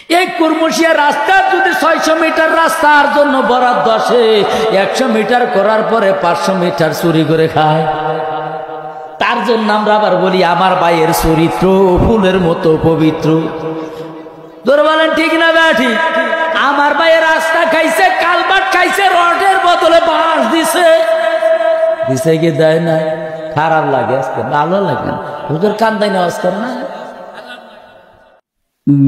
এই কুরমুশিয়া রাস্তা যদি 600 মিটার রাস্তার জন্য বরাদ্দ আসে, 100 মিটার করার পরে 500 মিটার চুরি করে খায়। তার জন্য আমরা আবার বলি আমার ভাইয়ের চরিত্র ফুলের মতো পবিত্র। ধরে বলেন ঠিক না ব্যাঠি? আমার ভাইয়ের রাস্তা খাইছে, কালবাট খাইছে, রডের বদলে বাঁশ দিছে, দিছে কি দেয় না? খারাপ লাগে, আজকে ভালো লাগে না। হুজুর কান্দাই না আজকে না।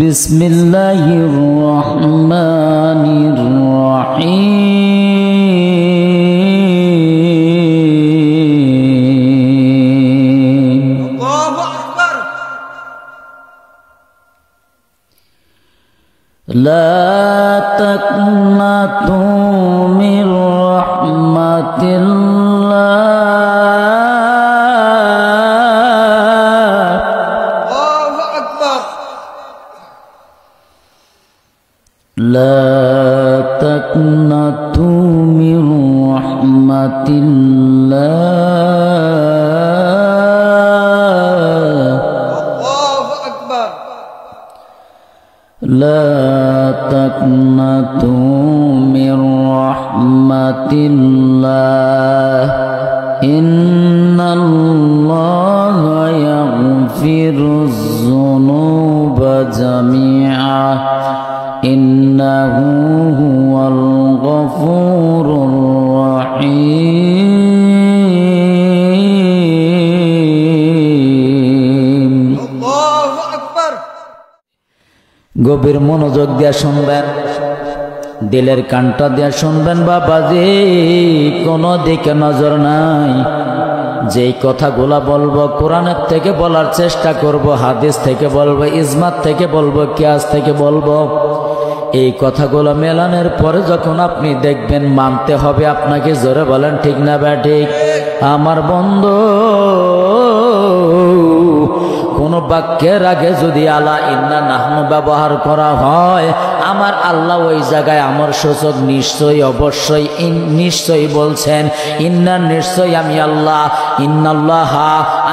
বিসমিল্লাহির রহমানির রহিম। আল্লাহু আকবার। লা তাকনাতু মির রাহমাতিল্লাহ। لا تقنطوا من رحمة الله. الله أكبر. لا تقنطوا من رحمة الله إن الله يغفر الذنوب جميعا إنه هو الغفور الرحيم. الله أكبر. গভীর মনোযোগ দিয়ে শুনবেন, দিলের কানটা দিয়ে শুনবেন বাবাজি, কোনো দিকে নজর নাই। যেই কথাগুলা বলবো কোরআনের থেকে বলার চেষ্টা করব, হাদিস থেকে বলবো, ইজমাত থেকে বলবো, কিয়াস থেকে বলবো। এই কথাগুলো মেলানোর পরে যখন আপনি দেখবেন মানতে হবে আপনাকে। জোরে বলেন ঠিক না ব্যাঠিক? আমার বন্ধু, কোন বাক্যের আগে যদি আলা ইন্না নাহনু ব্যবহার করা হয়, আমার আল্লাহ ওই জায়গায় আমার সূচক নিশ্চয়ই, অবশ্যই, নিশ্চয়ই বলছেন ইন্না, নিশ্চয়ই আমি আল্লাহ, ইন্নাল্লাহ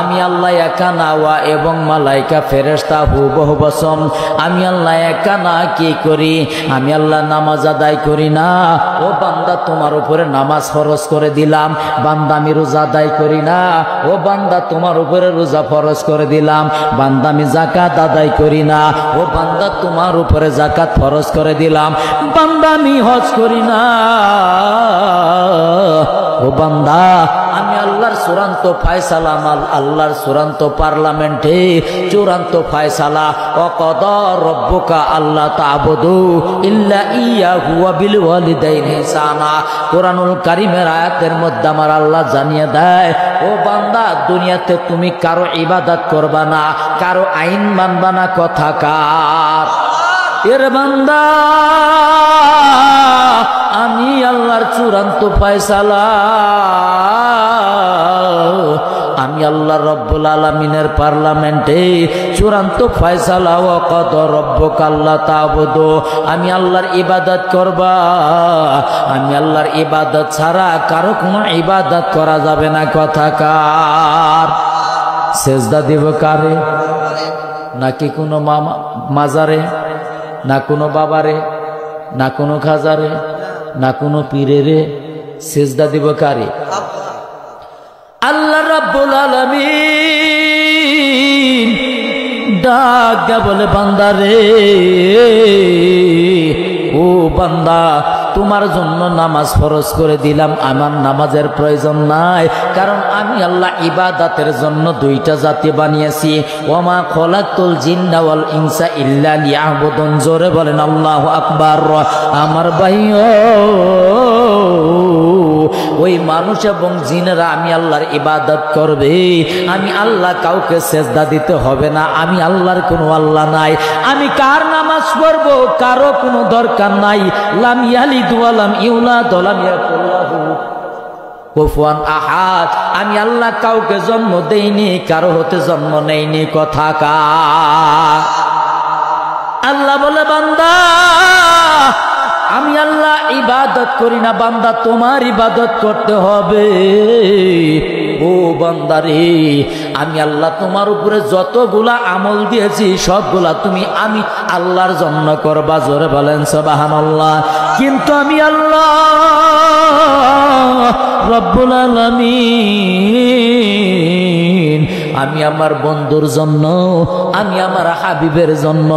আমি আল্লাহ একা না, ওয়া এবং মালাইকা ফেরেশতা হু বহু বচন, আমি আল্লাহ একা না কি করি? আমি আল্লাহ নামাজ আদায় করি না। ও বান্দা তোমার উপরে নামাজ ফরজ করে দিলাম। বান্দা আমি রোজা আদায় করি না। ও বান্দা তোমার উপরে রোজা ফরজ করে দিলাম। বান্দা আমি যাকাত আদায় করি না। ও বান্দা তোমার উপরে যাকাত ফরজ করে দিলাম। বান্দা আমি হজ করি না। ও বান্দা আমি আল্লাহর চূড়ান্ত ফায়সালা, আল্লাহর চূড়ান্ত পার্লামেন্টে চূড়ান্ত ফায়সালা, ওয়াকাদা রাব্বুকা আল্লা তা'বুদু ইল্লা ইয়াহু ওয়া বিল ওয়ালিদাইনি ইহসানা। কোরআনুল কারীমের আয়াতের মধ্যে আমার আল্লাহ জানিয়ে দেয়, ও বান্দা দুনিয়াতে তুমি কারো ইবাদত করবা না, কারো আইন মানবা না। কথাকার এর বান্দা, আমি আল্লাহর চূড়ান্ত ফায়সালা, আমি আল্লাহ রব্বুল আলামিনের পার্লামেন্টে চূড়ান্ত ফায়সালা, ওয়াকাদা রাব্বুকা আল্লা তা'বুদু, আমি আল্লাহর ইবাদত করবা। আমি আল্লাহর ইবাদত ছাড়া কারো কোনো ইবাদত করা যাবে না। কথাকার সেজদা দিব কারে? নাকি কোনো মাজারে, না কোনো বাবারে, না কোনো খাজারে, না কোনো পীরেরে? সেজদা দিব কারে? আল্লাহ রাব্বুল আলামিন ডাক দিয়া বলে, বান্দা রে, ও বান্দা তোমার জন্য নামাজ ফরজ করে দিলাম। আমার নামাজের প্রয়োজন নাই, কারণ আমি আল্লাহ ইবাদতের জন্য দুইটা জাতি বানিয়েছি। ওমা খলাকতুল জিন্না ওয়াল ইনসা ইল্লা লিয়াবুদুন। জোরে বলেন আল্লাহু আকবার। আমার ভাইও, ওই মানুষ এবং জিনেরা আমি আল্লাহর ইবাদত করবে। আমি আল্লাহ কাউকে সেজদা দিতে হবে না। আমি আল্লাহর কোনো আল্লাহ নাই। আমি কার নামাজ পড়বো কারো কোনো দরকার নাই। লাম ইয়ালিদ ওয়া লাম ইউলাদ ওয়া লাম ইয়াকুল লাহু কুফুয়ান আহাদ। আমি আল্লাহ কাউকে জন্ম দেইনি, কারো হতে জন্ম নেইনি। কথাকার আল্লাহ বলে, বান্দা আমি আল্লাহ ইবাদত করি না। বান্দা তোমার ইবাদত করতে হবে। ও বান্দারে, আমি আল্লাহ তোমার উপরে যতগুলা আমল দিয়েছি সবগুলা তুমি আমি আল্লাহর জন্য করবা, জোরে বলেন সুবহানাল্লাহ। কিন্তু আমি আল্লাহ রব্বুল আলামিন আমি আমার বন্ধুর জন্য, আমি আমার হাবিবের জন্য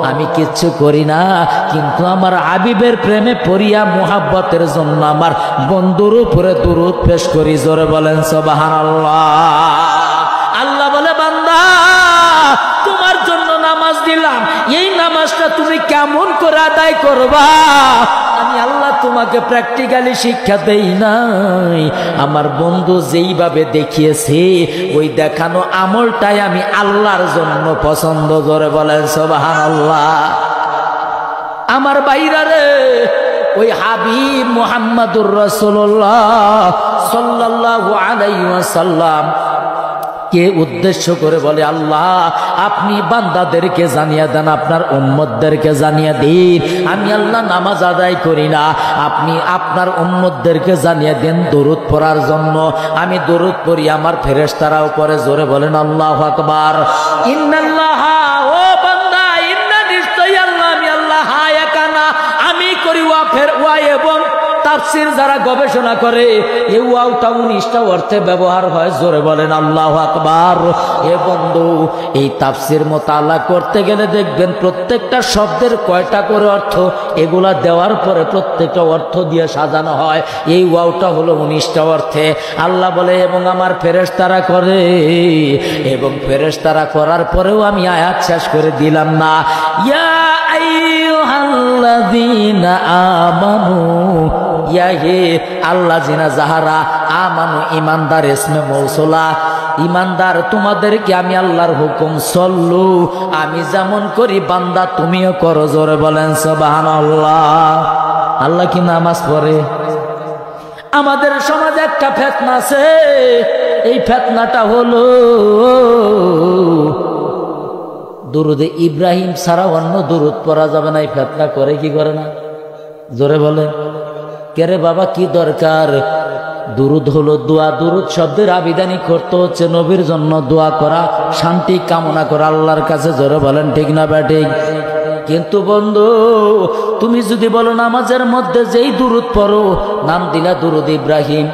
আমি কিচ্ছু করি না, কিন্তু আমার হাবিবের প্রেমে পড়িয়া মুহাব্বতের জন্য আমার বন্ধুর উপরে দুরূদ পেশ করি, জোরে বলেন সুবহানাল্লাহ। আল্লাহ বলে বান্দা তোমার জন্য নামাজ দিলাম, এই নামাজটা তুমি কেমন করে আদায় করবা আমি আল্লাহ তোমাকে প্র্যাকটিক্যালি শিক্ষা দেই নাই। আমার বন্ধু যেইভাবে দেখিয়েছে ওই দেখানো আমলটাই আমি আল্লাহর জন্য পছন্দ, করে বলেন সুবহানাল্লাহ। আমার বাইরা রে, ওই হাবিব মুহাম্মাদুর রাসূলুল্লাহ সাল্লাল্লাহু আলাইহি ওয়াসাল্লাম কে উদ্দেশ্য করে বলে, আল্লাহ আপনি বান্দাদেরকে জানিয়ে দেন, আপনার উম্মতদেরকে জানিয়ে দিন আমি আল্লাহ নামাজ আদায় করি না, আপনি আপনার উম্মতদেরকে জানিয়ে দেন দরুদ পড়ার জন্য, আমি দরুদ পড়ি আমার ফেরেশতারাও পড়ে, জোরে বলেন আল্লাহু আকবার। ইন্নাল্লাহ, ও বান্দা, ইন্না নিশ্চয়ই আল্লাহ, আমি আল্লাহ হায়াকানা আমি করি ওয়া ফের ওয়া, এবং তাফসীর যারা গবেষণা করে এই ওয়াওটা 19টা অর্থে ব্যবহার হয়, জোরে বলেন আল্লাহু আকবার। এ বন্ধু, এই তাফসীর মোতালা করতে গেলে দেখবেন প্রত্যেকটা শব্দের কয়টা করে অর্থ, এগুলা দেওয়ার পরে প্রত্যেকটা অর্থ দিয়ে সাজানো হয়। এই ওয়াওটা হলো 19টা অর্থে। আল্লাহ বলে এবং আমার ফেরেশতারা করে, এবং ফেরেশতারা করার পরেও আমি আয়াত শেষ করে দিলাম না। ইয়া আইয়ুহাল্লাযীনা আমানু, ইয়া হে আল্লাহ জিনা যাহারা আমানু, ইমানদার ইসমে মৌসুলা, ইমানদার তোমাদেরকে আমি আল্লাহর হুকুম সল্লু আমি যেমন করি বান্দা তুমিও করো, জোরে বলেন সুবহানাল্লাহ। আল্লাহ কি নামাজ পড়ে? আমাদের সমাজে একটা ফিতনা আছে, এই ফিতনাটা হলো দুরুদে ইব্রাহিম ছাড়া অন্য দুরুদ পড়া যাবে না। এই ফিতনা করে কি করে না, জোরে বলে। কেরে বাবা কি দরকার? দুরুদ হলো দোয়া, দুরুদ শব্দের আবিধানিক করতে হচ্ছে নবীর জন্য দোয়া করা, শান্তি কামনা করা আল্লাহর কাছে, জোরে বলেন ঠিক না ব্যাঠিক? কিন্তু বন্ধু তুমি যদি বলো নামাজের মধ্যে যেই দুরুদ পড়ো, নাম দিলা দুরুদ ইব্রাহিম,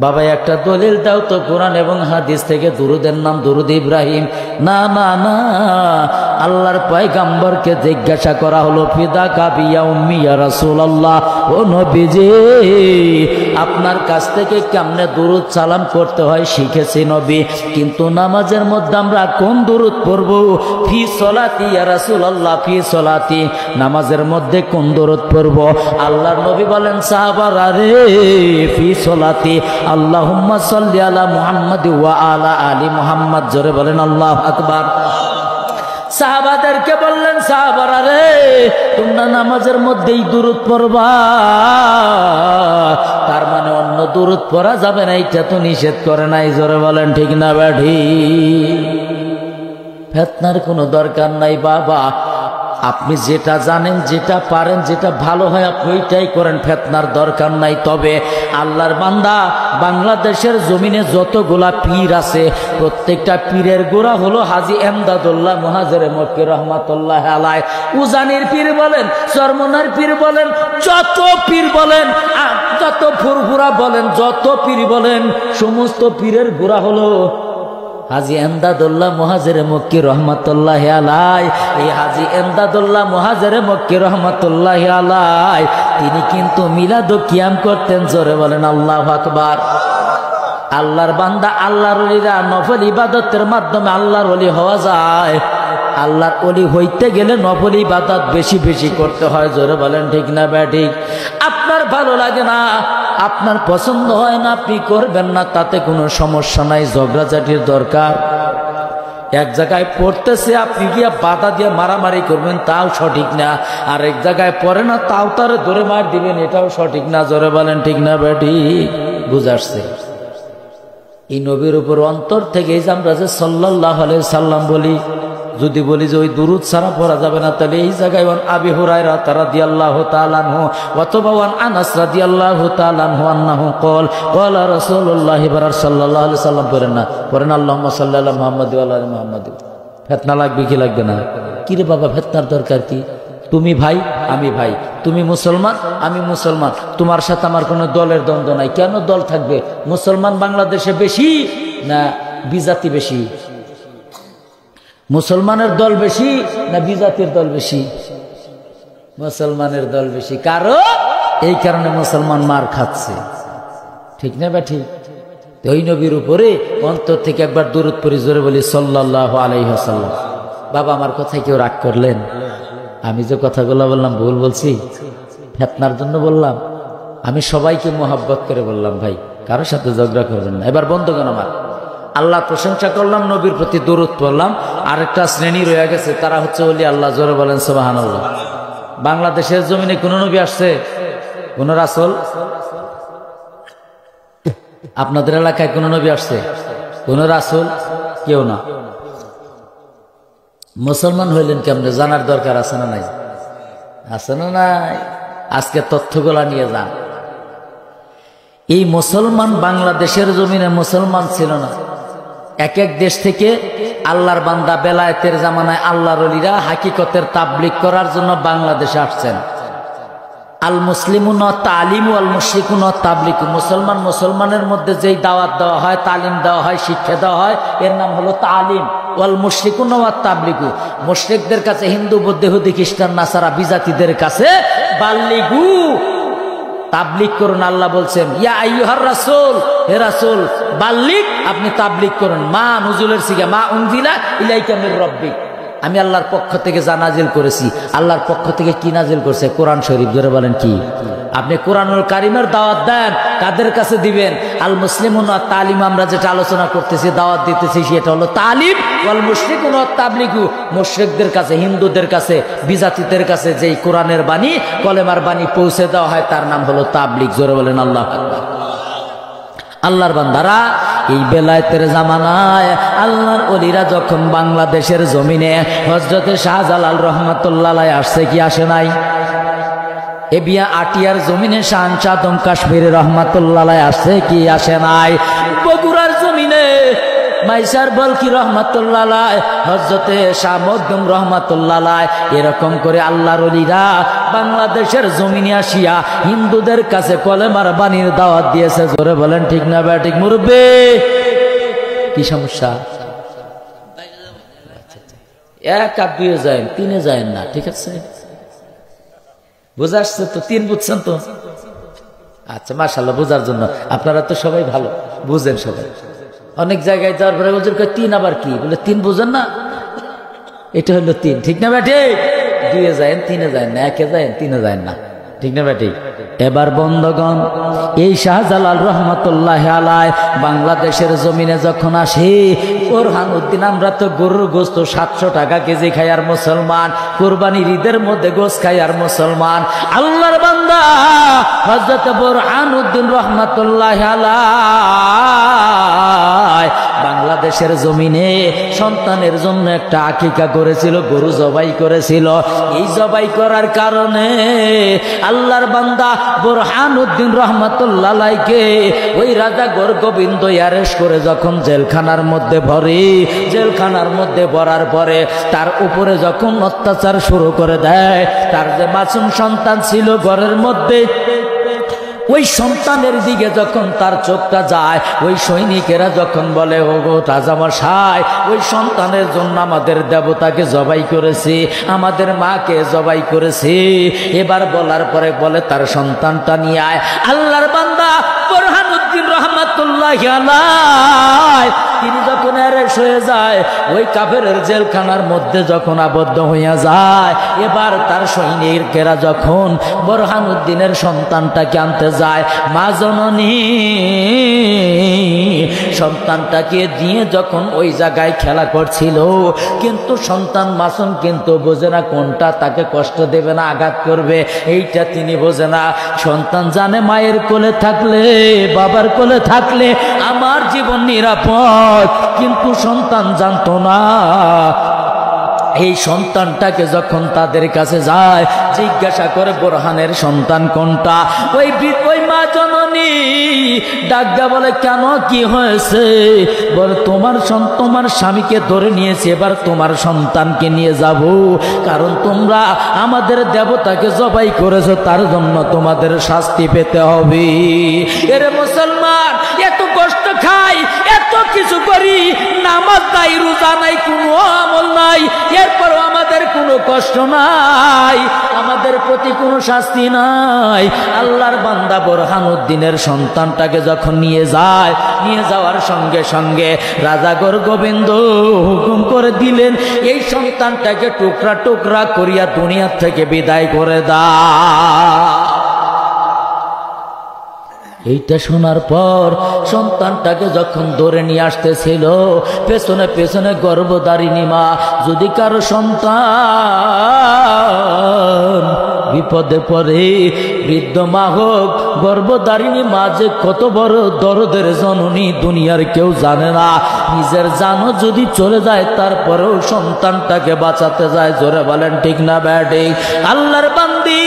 বাবা একটা দলিল দাও তো কোরআন এবং হাদিস থেকে দুরুদের নাম দুরুদ ইব্রাহিম। না না না, আল্লাহর পয়গম্বরকে জিজ্ঞাসা করা হলো, ফিদা কাবিয়া উম্মি ইয়া রাসূলুল্লাহ, ও নবীজি আপনার কাছ থেকে কেমনে দুরুদ সালাম করতে হয় শিখেছি নবী, কিন্তু নামাজের মধ্যে আমরা কোন দুরুদ পড়ব? ফি সলাতি ইয়া রাসূলুল্লাহ, ফি সলাতি, নামাজের মধ্যে কোন দুরুদ পড়ব? আল্লাহর নবী বলেন সাহাবারা রে, ফি সলাতি আল্লাহুম্মা সাল্লি আলা মুহাম্মাদ ওয়া আলা আলি মুহাম্মাদ, জোরে বলেন আল্লাহু আকবার। সাহাবাদেরকে বললেন সাহাবারা রে, তোমরা নামাজের মধ্যেই দুরুদ পড়বা, তার মানে অন্য দুরুদ পড়া যাবে না, এটা তো নিষেধ করে নাই, জোরে বলেন ঠিক না ব্যাঠি? ফিতনার কোনো দরকার নাই বাবা, আপনি যেটা জানেন, যেটা পারেন, যেটা ভালো হয় আপনি ওইটাই করেন, ফিতনার দরকার নাই। তবে আল্লাহর বান্দা, বাংলাদেশের জমিনে যতগুলা পীর আছে প্রত্যেকটা পীরের গোড়া হলো হাজী এমদাদুল্লাহ মুহাজিরে মক্কি রহমাতুল্লাহ আলাইহি। উজানির পীর বলেন, চরমনার পীর বলেন, যত পীর বলেন, যত ফুরফুরা বলেন, যত পীর বলেন, সমস্ত পীরের গোড়া হলো হাজী এমদাদুল্লাহ মুহাজিরে মক্কি রহমাতুল্লাহ আলাইহি। এই হাজী এমদাদুল্লাহ মুহাজিরে মক্কি রহমাতুল্লাহ আলাইহি তিনি কিন্তু মিলাদ ও কিয়াম করতেন, জোরে বলেন আল্লাহু আকবার। আল্লাহর বান্দা, আল্লাহর ওলিরা নফল ইবাদতের মাধ্যমে আল্লাহর ওলি হওয়া যায়। আল্লাহর ওলি হইতে গেলে নফল ইবাদত বেশি বেশি করতে হয়, জোরে বলেন ঠিক না ব্যাঠিক? আপনার ভালো লাগে না, আপনার পছন্দ হয় না, আপনি করবেন না, তাতে কোনো সমস্যা নাই, ঝগড়াঝাটির দরকার। এক জায়গায় পড়তেছে আপনি গিয়া বাধা দিয়ে মারামারি করবেন, তাও সঠিক না। আর এক জায়গায় পড়ে না, তাও তার ধরে মার দিবেন, এটাও সঠিক না, জোরে বলেন ঠিক না ব্যাঠিক? বুঝাচ্ছে এই নবীর উপর অন্তর থেকে এই যে আমরা যে সাল্লাল্লাহু আলাইহি সাল্লাম বলি, যদি বলি যে ওই দুরুদ ছাড়া পড়া যাবে না, তাহলে এই জায়গায় ওয়ান আবি হুরায়রা রাদিয়াল্লাহু তাআলা আনহু অথবা ওয়ান আনাস রাদিয়াল্লাহু তাআলা আনহু আন্নাহু ক্বালা রাসূলুল্লাহ সাল্লাল্লাহু আলাইহি সাল্লাম পড়েন না, পড়েন আল্লাহুম্মা সাল্লি আলা মুহাম্মাদ ওয়া আলা আলি মুহাম্মাদ। ফিতনা লাগবে কি লাগবে না? কি রে বাবা, ফিতনার দরকার কি? তুমি ভাই আমি ভাই, তুমি মুসলমান আমি মুসলমান, তোমার সাথে আমার কোনো দলের দ্বন্দ্ব নাই। কেন দল থাকবে? মুসলমান বাংলাদেশে বেশি না বিজাতি বেশি? মুসলমানের দল বেশি না বিজাতির দল বেশি? মুসলমানের দল বেশি। কারণ এই কারণে মুসলমান মার খাচ্ছে, ঠিক না বা ঠিক? ওই নবীর উপরে অন্তর থেকে একবার দুরূদ পড়ি, জোরে বলি সাল্লাল্লাহু আলাইহি ওয়াসাল্লাম। বাবা আমার কথায় কেউ রাগ করলেন? আমি যে কথাগুলো বললাম ভুল বলছি? ফিতনার জন্য বললাম? আমি সবাইকে মোহাব্বত করে বললাম ভাই, কারোর সাথে ঝগড়া করবেন না। এবার বন্ধুগণ আমার, আল্লাহ প্রশংসা করলাম, নবীর প্রতি দরুদ পড়লাম। আরেকটা শ্রেণী রয়ে গেছে, তারা হচ্ছে ওলি আল্লাহ। জোরে বলেন সুবহানাল্লাহ। বাংলাদেশের জমিনে কোন নবী আসছে? কোন রাসূল? আপনাদের এলাকায় কোন নবী আসছে? কোন রাসূল? কেউ না। মুসলমান হইলেন কেমনে? জানার দরকার আছে না নাই? আছে না নাই? আজকে তথ্যগুলা নিয়ে যান। এই মুসলমান বাংলাদেশের জমিনে মুসলমান ছিল না। এক এক দেশ থেকে আল্লাহর বান্দা বেলায়েতের জামানায় আল্লাহর ওলিরা হাকিকতের তাবলীগ করার জন্য বাংলাদেশে আসছেন। আল মুসলিমুন তালিমু আল মুশরিকুন তাবলীগু। মুসলমান মুসলমানের মধ্যে যেই দাওয়াত দেওয়া হয়, তালিম দেওয়া হয়, শিক্ষা দেওয়া হয়, এর নাম হলো তালিম। ওয়াল মুশরিকুন তাবলীগু। মুশরিকদের কাছে হিন্দু বৌদ্ধ ইহুদি খ্রিস্টান নাসারা বিজাতিদের কাছে বাল্লিগু, তাবলীগ করুন। আল্লাহ বলছেন ইয়া আইয়ুহার রাসূল, হে রাসূল বাল্লিগ, আপনি তাবলীগ করুন। মা নুজুলের সিগা, মা উনজিলা ইলাইকা মির রাব্বিক। আমি আল্লাহর পক্ষ থেকে যা নাজিল করেছি। আল্লাহর পক্ষ থেকে কি নাজিল করছে? কোরআন শরীফ। জোরে বলেন কি? আপনি কোরআনুল কারীমের দাওয়াত দেন, কাদের কাছে দিবেন? আল মুসলিমুন তালিম, আমরা যেটা আলোচনা করতেছি, দাওয়াত দিতেছি, সেটা হলো তালিম। ওয়াল মুশরিকুন তাবলীগু, মুশরিকদের কাছে, হিন্দুদের কাছে, বিজাতিদের কাছে যেই কোরআনের বাণী, কলেমার বাণী পৌঁছে দেওয়া হয়, তার নাম হলো তাবলীগ। জোরে বলেন আল্লাহু আকবার। আল্লাহর বান্দারা, এই বেলায়েতের জামানায় আল্লাহর ওলিরা যখন বাংলাদেশের জমিনে হযরতে শাহজালাল রহমাতুল্লাহ আলাইহি আসছে কি আসে নাই? এ বিয়া আটিয়ার জমিনে শাহ আদম কাশ্মীরি রহমাতুল্লাহ আলাইহি আসছে কি আসে নাই? বগুড়ার জমিনে মাইসার বলকি রহমাতুল্লাহ আলাইহি, হযরতে শাহ মখদুম রহমাতুল্লাহ আলাইহি, এরকম করে আল্লাহর ওলিরা বাংলাদেশের জমিনে আসিয়া হিন্দুদের কাছে কলেমার বাণীর দাওয়াত দিয়েছে। জোরে বলেন ঠিক না বা ঠিক? মুরব্বি কি সমস্যা? এক আর দুয়ে যায়, তিনে যায় না, ঠিক আছে? বুঝা আসছে তো? তিন বুঝছেন তো? আচ্ছা মাশাআল্লাহ, বোঝার জন্য আপনারা তো সবাই ভালো বুঝেন সবাই। অনেক জায়গায় যাওয়ার পরে হুজুর কয় তিন আবার কি? বলে তিন বুঝেন না? এটা হলো তিন, ঠিক না বেটি? দুয়ে যায়, তিনে যায় না, একে যায়, তিনে যায় না, ঠিক না বেটি? এবার বন্ধগণ, এই শাহজালাল রহমাতুল্লাহ আলাইহি বাংলাদেশের জমিনে যখন আসে, বোরহান উদ্দিন, আমরা তো গরুর গোস্ত 700 টাকা কেজি খাই আর মুসলমান, কুরবানির ঈদের মধ্যে গোস্ত খাই আর মুসলমান। আল্লাহর বান্দা হযরত বোরহান উদ্দিন রহমাতুল্লাহ আলাইহি বাংলাদেশের জমিনে সন্তানের জন্য একটা আকিকা করেছিল, গরু জবাই করেছিল। এই জবাই করার কারণে আল্লাহর বান্দা বোরহান উদ্দিন রহমাতুল্লাহ আলাইহিকে ওই রাজা গোবিন্দ অ্যারেস্ট করে যখন জেলখানার মধ্যে ভরে, জেলখানার মধ্যে ভরার পরে তার উপরে যখন অত্যাচার শুরু করে দেয়, তার যে মাসুম সন্তান ছিল ঘরের মধ্যে, ওই সন্তানের দিকে যখন তার চোখটা যায়, ওই সৈনিকেরা যখন বলে ওগো রাজামশাই, ওই সন্তানের জন্য আমাদের দেবতাকে জবাই করেছে, আমাদের মাকে জবাই করেছে। এবার বলার পরে বলে তার সন্তানটা নিয়ে আয়। আল্লাহর বান্দা বোরহান উদ্দিন রহমাতুল্লাহ আলাইহি তিনি যখন অ্যারেস্ট হয়ে যায়, ওই কাফেরের জেলখানার মধ্যে যখন আবদ্ধ হইয়া যায়, এবার তার সৈনিকেরা যখন বোরহান উদ্দিনের সন্তানটাকে আনতে যায়, মা জননী সন্তানটাকে দিয়ে যখন ওই জায়গায় খেলা করছিল, কিন্তু সন্তান মাসুম, কিন্তু বোঝে না কোনটা তাকে কষ্ট দেবে না আঘাত করবে, এইটা তিনি বোঝে না। সন্তান জানে মায়ের কোলে থাকলে, বাবার কোলে থাকলে আমার জীবন নিরাপদ, কিন্তু সন্তান জানতো না এই সন্তানটাকে যখন তাদের কাছে যায়, জিজ্ঞাসা করে বোরহানের সন্তান কোনটা? ওই মা জননী ডাকটা বলে, কেন, কি হয়েছে? বলে, তোমার স্বামীকে ধরে নিয়েছে, এবার তোমার সন্তানকে নিয়ে যাব, কারণ তোমরা আমাদের দেবতাকে জবাই করেছো, তার জন্য তোমাদের শাস্তি পেতে হবে। এরে মুসলমান, এত কষ্ট খাই, এত কিছু করি, নামাজ নাই, রোজা নাই, কোনো আমল নাই, এরপরও আমাদের কোনো কষ্ট নাই, আমাদের প্রতি কোনো শাস্তি নাই। আল্লাহর বান্দা বোরহানুদ্দিনের সন্তানটাকে যখন নিয়ে যায়, নিয়ে যাওয়ার সঙ্গে সঙ্গে রাজাগর গোবিন্দ হুকুম করে দিলেন, এই সন্তানটাকে টুকরা টুকরা করিয়া দুনিয়া থেকে বিদায় করে দাও। এইটা শোনার পর সন্তানটাকে যখন ধরে নিয়ে আসতেছিল, পেছনে পেছনে গর্ভধারিণী মা, যদি কারো সন্তান বিপদে পড়ে, বৃদ্ধ মা হোক, গর্ভধারিণী মা যে কত বড় দরদের জননী দুনিয়ার কেউ জানে না। নিজের জানও যদি চলে যায়, তারপরেও সন্তানটাকে বাঁচাতে যায়। জোরে বলেন ঠিক না ব্যাঠিক? আল্লাহর বান্দি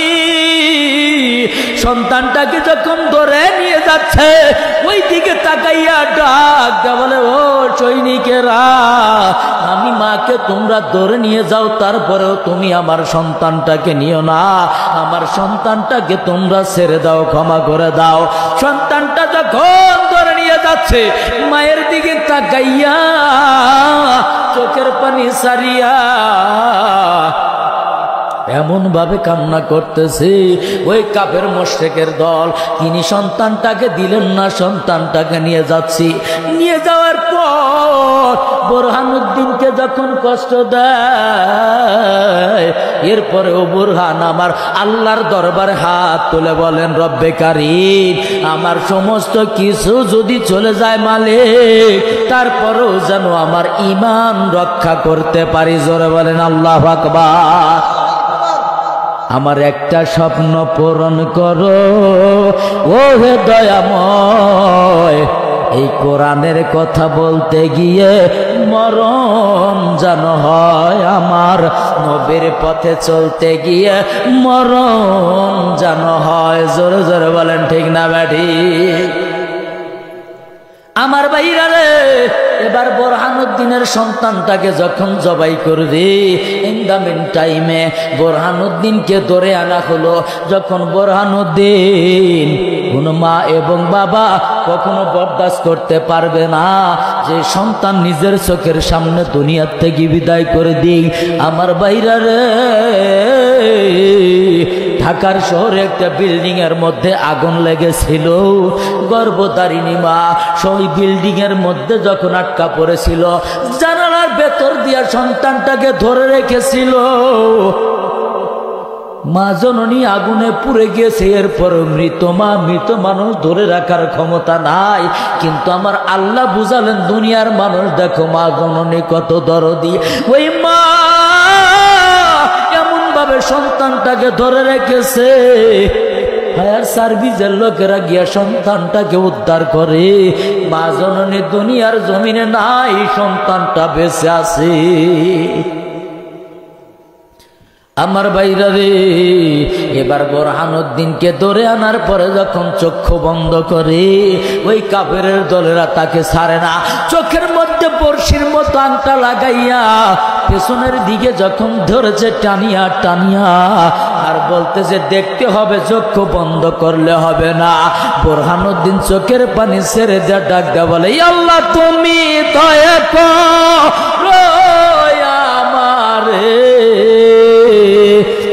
সন্তানটাকে যখন ধরে নিয়ে যাচ্ছে, ওই দিকে তাকাইয়া ডাক বলে, ও সৈনিকেরা, আমি মাকে তোমরা ধরে নিয়ে যাও, তারপরেও তুমি আমার সন্তানটাকে নিও না, আমার সন্তানটাকে তোমরা ছেড়ে দাও, ক্ষমা করে দাও। সন্তানটা যখন ধরে নিয়ে যাচ্ছে, মায়ের দিকে তাকাইয়া চোখের পানি সারিয়া এমন ভাবে কান্না করতেছে, ওই কাফের মুশরিকের দল, তিনি সন্তানটাকে দিলেন না, সন্তানটাকে নিয়ে যাচ্ছি। নিয়ে যাওয়ার পর বোরহানুদ্দিনকে যখন কষ্ট দেয়, এরপরেও বোরহান আমার আল্লাহর দরবারে হাত তুলে বলেন, রব্বে কারীম, আমার সমস্ত কিছু যদি চলে যায় মালিক, তারপরেও যেন আমার ঈমান রক্ষা করতে পারি। জোরে বলেন আল্লাহু আকবার। আমার একটা স্বপ্ন পূরণ করো ও হে দয়াময়, এই কোরআনের কথা বলতে গিয়ে মরণ যেন হয় আমার, নবীর পথে চলতে গিয়ে মরণ যেন হয়। জোরে জোরে বলেন ঠিক না ব্যাঠিক? আমার ভাইরা রে, এবার বোরহানুদ্দিনের সন্তানটাকে যখন জবাই করবে, ইন দ্য মিন টাইমে বোরহানুদ্দিনকে ধরে আনা হলো। যখন বোরহানুদ্দিন কোন মা এবং বাবা কখনো বরদাস্ত করতে পারবে না যে সন্তান নিজের চোখের সামনে দুনিয়ার থেকে বিদায় করে দিই। আমার ভাইরা রে, ঢাকার শহরে একটা বিল্ডিং এর মধ্যে আগুন লেগেছিল, গর্ভধারিণী মা সেই বিল্ডিং এর মধ্যে যখন আটকা পড়েছিল, জানালার ভেতর দিয়া সন্তানটাকে ধরে রেখেছিল। মা জননী আগুনে পুড়ে গিয়েছে, এরপর মৃত মানুষ ধরে রাখার ক্ষমতা নাই, কিন্তু আমার আল্লাহ বুঝালেন দুনিয়ার মানুষ দেখো মা জননী কত দরদি। ওই মা এমন ভাবে সন্তানটাকে ধরে রেখেছে, ফায়ার সার্ভিসের লোকেরা গিয়া সন্তানটাকে উদ্ধার করে। মা জননী দুনিয়ার জমিনে নাই, সন্তানটা বেঁচে আছে। আমার ভাইরা রে, এবার বোরহানুদ্দিনকে ধরে আনার পরে যখন চক্ষু বন্ধ করে, ওই কাফেরের দলেরা তাকে ছাড়ে না। চোখের মধ্যে বর্ষির মতো আংটা লাগাইয়া পেছনের দিকে যখন ধরেছে টানিয়া টানিয়া, আর বলতেছে দেখতে হবে, চক্ষু বন্ধ করলে হবে না। বোরহানুদ্দিন চোখের পানি ছেড়ে দেয়া ডাক দেয়া বলে, আল্লাহ তুমি দয়া করো আমারে,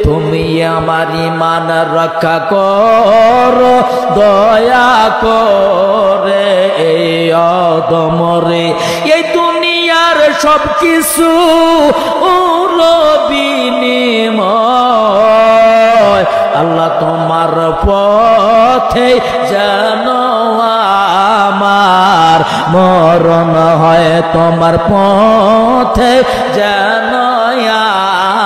তুমি আমার ঈমান রক্ষা করো দয়া করে এই অদমরে। এই দুনিয়ার সব কিছু বিনিময়, আল্লাহ তোমার পথে যেন আমার মরণ হয়, তোমার পথে যেন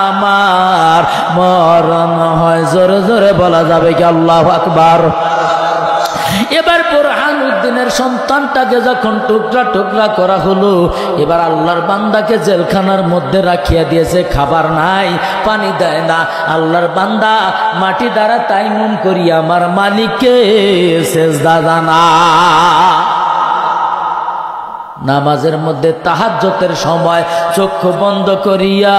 আমার মরণ হয়। জোরে জোরে বলা যাবে কি আল্লাহু আকবার? এবার বুরহানুদ্দিনের সন্তানটাকে যখন টুকরা টুকরা করা হলো, এবার আল্লাহর বান্দাকে জেলখানার মধ্যে রাখিয়া দিয়েছে, খাবার নাই, পানি দেয় না। আল্লাহর বান্দা মাটি দ্বারা তাইমুম করিয়া আমার মালিককে সেজদা জানা। নামাজের মধ্যে তাহাজ্জুদের সময় চক্ষু বন্ধ করিয়া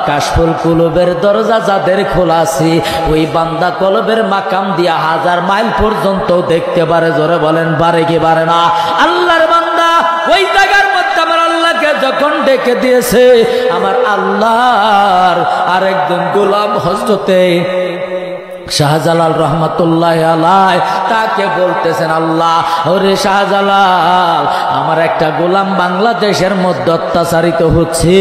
কাশফুল কুলুবের দরজা যাদের খোলা আছে, ওই বান্দা কলবের মাকাম দিয়া 1000 মাইল পর্যন্ত দেখতে পারে। জোরে বলেন পারে কি পারে না? আল্লাহর বান্দা ওই জায়গার মধ্যে আমার আল্লাহকে যখন ডেকে দিয়েছে, আমার আল্লাহর আরেকজন গোলাম হযরতে শাহজালাল রহমাতুল্লাহ আলাইহি তাকে বলতেছেন, আল্লাহ ওরে শাহজালাল, আমার একটা গোলাম বাংলাদেশের মধ্যে অত্যাচারিত হচ্ছে,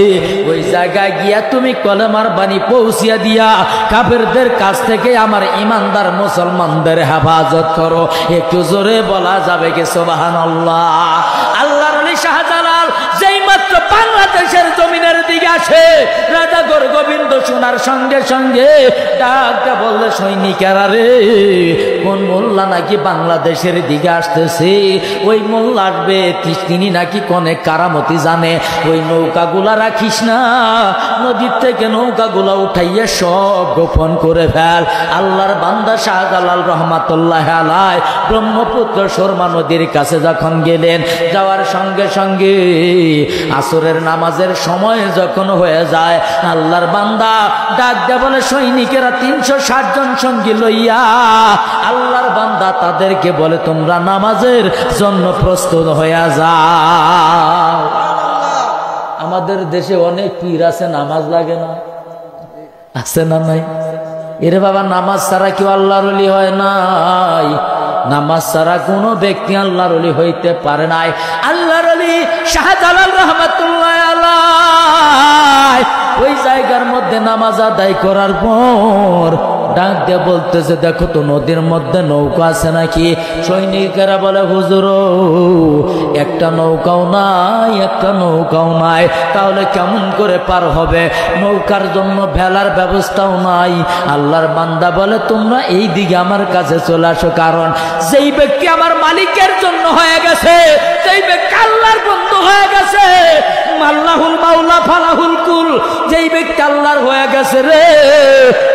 ওই জায়গায় গিয়া তুমি কলেমার বাণী পৌঁছিয়া দিয়া কাফেরদের কাছ থেকে আমার ইমানদার মুসলমানদের হেফাজত করো। একটু জোরে বলা যাবে কি সুবহানাল্লাহ? আল্লাহর ওলি শাহজালাল যেই মাত্র বাংলাদেশের জমিনের দিকে আসে, রাজা গোবিন্দ শোনার সঙ্গে সঙ্গে ডাকটা বললে, সৈনিকেরা রে, কোন মোল্লা নাকি বাংলাদেশের দিকে আসতেছে, ওই মোল্লা আসবে, তিনি নাকি অনেক কারামতি জানে, ওই নৌকাগুলা রাখিস না, নদীর থেকে নৌকাগুলা উঠাইয়া সব গোপন করে ফেল। আল্লাহর বান্দা শাহজালাল রহমাতুল্লাহ আলাইহি ব্রহ্মপুত্র সুরমা নদীর কাছে যখন গেলেন, যাওয়ার সঙ্গে সঙ্গে আসরের নামাজের সময় যখন হয়ে যায়, আল্লাহর বান্দা ডাক দেয়া বলে, সৈনিকেরা 360 জন সঙ্গী লইয়া আল্লাহর বান্দা তাদেরকে বলে, তোমরা নামাজের জন্য প্রস্তুত হইয়া যাও। আমাদের দেশে অনেক পীর আছে, নামাজ লাগে না, আছে না নাই? এরে বাবা, নামাজ ছাড়া কেউ আল্লাহর ওলি হয় নাই, নামাজ ছাড়া কোনো ব্যক্তি আল্লাহর ওলি হইতে পারে নাই। আল্লাহর ওলি শাহজালাল রহমাতুল্লাহ আলাইহি ওই জায়গার মধ্যে নামাজ আদায় করার পর ডাক দিয়ে বলতেছে, দেখো তো নদীর মধ্যে নৌকা আছে নাকি? সৈনিকেরা বলে, হুজুর একটা নৌকাও নাই, একটা নৌকাও নাই, তাহলে কেমন করে পার হবে? নৌকার জন্য ভেলার ব্যবস্থাও নাই। আল্লাহর বান্দা বলে, তোমরা এই দিকে আমার কাছে চলে আসো, কারণ যেই ব্যক্তি আমার মালিকের জন্য হয়ে গেছে, যেই ব্যক্তি আল্লাহর বন্ধু হয়ে গেছে, আল্লাহুল মাওলা ফালাহুল কুল, যেই ব্যক্তি আল্লাহর হয়ে গেছে রে,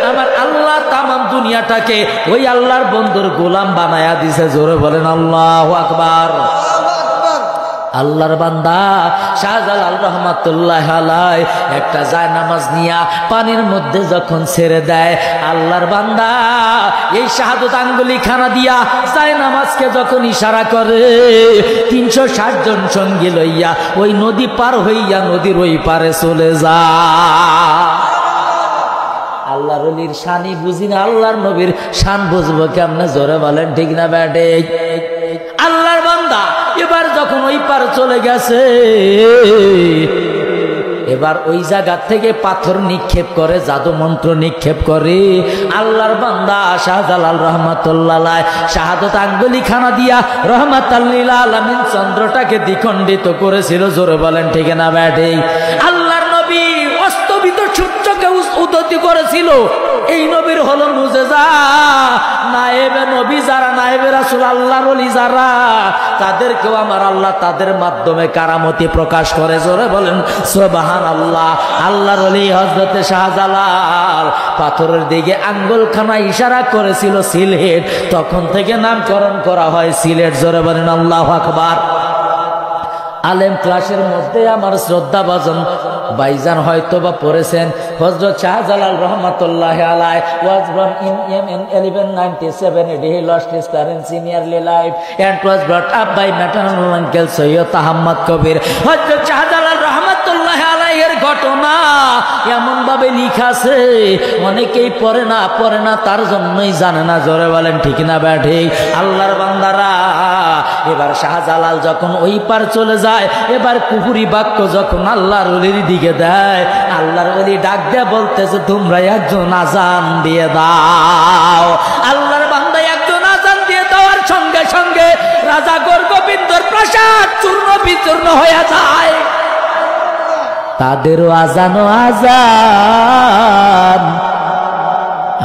আমার আল্লাহ তামাম দুনিয়াটাকে ওই আল্লাহর বন্ধুর গোলাম বানায়া দিছে। জোরে বলেন আল্লাহু আকবার। আল্লাহর বান্দা শাহজালাল রহমাতুল্লাহ আলাইহি একটা জায়নামাজ নিয়া পানির মধ্যে যখন ছেড়ে দেয়, আল্লাহর বান্দা এই শাহাদত আঙ্গুলি খানা দিয়া জায়নামাজকে যখন ইশারা করে, 360 জন সঙ্গী লইয়া ওই নদী পার হইয়া নদীর ওই পারে চলে যায়। আল্লাহর ওলির শানই বুঝি না, আল্লাহর নবীর শান বুঝবো কেমনে? জোরে বলেন ঠিক না ব্যাটে? আল্লাহর বান্দা এবার যখন ওই পার চলে গেছে, এবার ওই জায়গা থেকে পাথর নিক্ষেপ করে, জাদু মন্ত্র নিক্ষেপ করে। আল্লাহর বান্দা শাহজালাল রহমাতুল্লাহ আলাইহি শাহাদত আঙ্গুলি খানা দিয়া রহমাতাল লিল আলামিন চন্দ্রটাকে দ্বিখণ্ডিত করেছিল। জোরে বলেন ঠিক না ব্যাটে? আল্লাহর নবী অস্তমিত সূর্যকে উদয় করেছিল। এই নবীর হলো মুজেজা। নায়েবে নবী যারা, নায়েবে রাসূল, আল্লাহর ওলি যারা, তাদেরকেও আমার আল্লাহ তাদের মাধ্যমে কারামতি প্রকাশ করে। জোরে বলেন সুবহানাল্লাহ। আল্লাহর ওলি হযরতে শাহজালাল পাথরের দিকে আঙ্গুলখানা ইশারা করেছিল সিলেট, তখন থেকে নামকরণ করা হয় সিলেট। জোরে বলেন আল্লাহু আকবার। আলেম ক্লাসের মধ্যে আমার শ্রদ্ধা ভাজন ভাইজান হয়তো বা পড়েছেন, হযরত শাহজালাল রহমাতুল্লাহ আলাইহি was born in Yemen 1197. He lost his parents in early life and was brought up by maternal uncle Sayyid Ahmad Kabir. Hazrat Shahjalal রহমাতুল্লাহ আলাইহির ঘটনা এমন ভাবে লেখা আছে, অনেকেই পড়ে না, তার জন্যই জানে না। জোরে বলেন ঠিক না ব্যাঠিক? আল্লাহর বান্দারা, এবার শাহজালাল যখন ওই পার চলে যায়, এবার কুফরি বাক্য যখন আল্লাহর ওলির দিকে দেয়, আল্লাহর ওলি ডাক দিয়ে বলতেছে, তোমরা একজন আজান দিয়ে দাও। আল্লাহর বান্দা একজন আজান দিয়ে দেওয়ার সঙ্গে সঙ্গে রাজা গোবিন্দর প্রাসাদ চূর্ণ বিচূর্ণ হয়ে যায়। তাদেরও আজান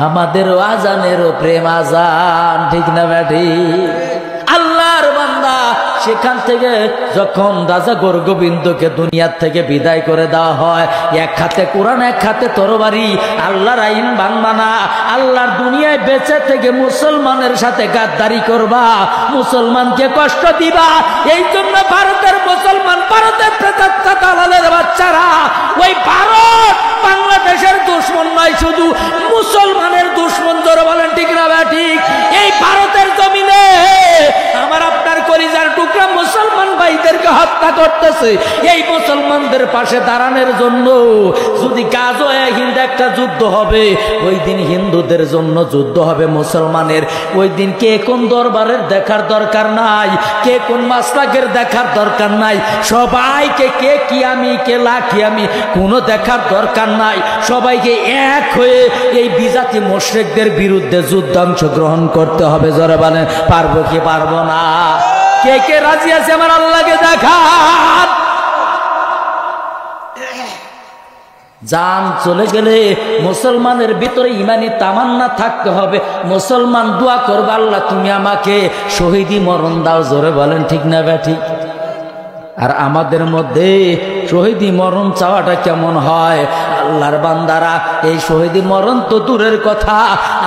আমাদের আজানেরও প্রেম আজান, ঠিক না ব্যাটি? আল্লাহর বান্দা সেখান থেকে যখন রাজা গোবিন্দকে দুনিয়ার থেকে বিদায় করে দেওয়া হয়, এক হাতে কোরআন এক হাতে তরবারি, আল্লাহর আইন মানবা না, আল্লাহর দুনিয়ায় বেঁচে থেকে মুসলমানের সাথে গাদ্দারি করবা, মুসলমানকে কষ্ট দিবা। এই জন্য ভারতের মুসলমান, ভারতের দালালের বাচ্চারা, ওই ভারত বাংলাদেশের দুশ্মন নয়, শুধু মুসলমানের দুশ্মন। জোরে বলেন ঠিক না ঠিক? এই ভারতের জমিনে আমার আপনার কলিজার টুকরা মুসলমান ভাইদেরকে হত্যা করতেছে। এই মুসলমানদের পাশে দাঁড়ানোর জন্য যদি গাজওয়ে হিন্দ একটা যুদ্ধ হবে, ওই দিন হিন্দুদের জন্য যুদ্ধ হবে মুসলমানের। ওই দিন কে কোন দরবারের দেখার দরকার নাই, কে কোন মাসলাকের দেখার দরকার নাই, সবাইকে কে কি আমি কে লাখি আমি কোনো দেখার দরকার নাই। সবাইকে এক হয়ে এই বিজাতি মুশরিকদের বিরুদ্ধে যুদ্ধ অংশগ্রহণ করতে হবে। জোরে বলেন পারবো কি পারবো না? কে কে রাজি আছে আমার আল্লাহকে দেখান? জান চলে গেলে মুসলমানের ভিতরে ইমানি তামান্না থাকতে হবে। মুসলমান দোয়া করবে, আল্লাহ তুমি আমাকে শহীদি মরণ দাও। জোরে বলেন ঠিক না ব্যাঠি? আর আমাদের মধ্যে শহীদি মরণ চাওয়াটা কেমন হয়? আল্লাহর বান্দারা, এই শহীদি মরণ তো দূরের কথা,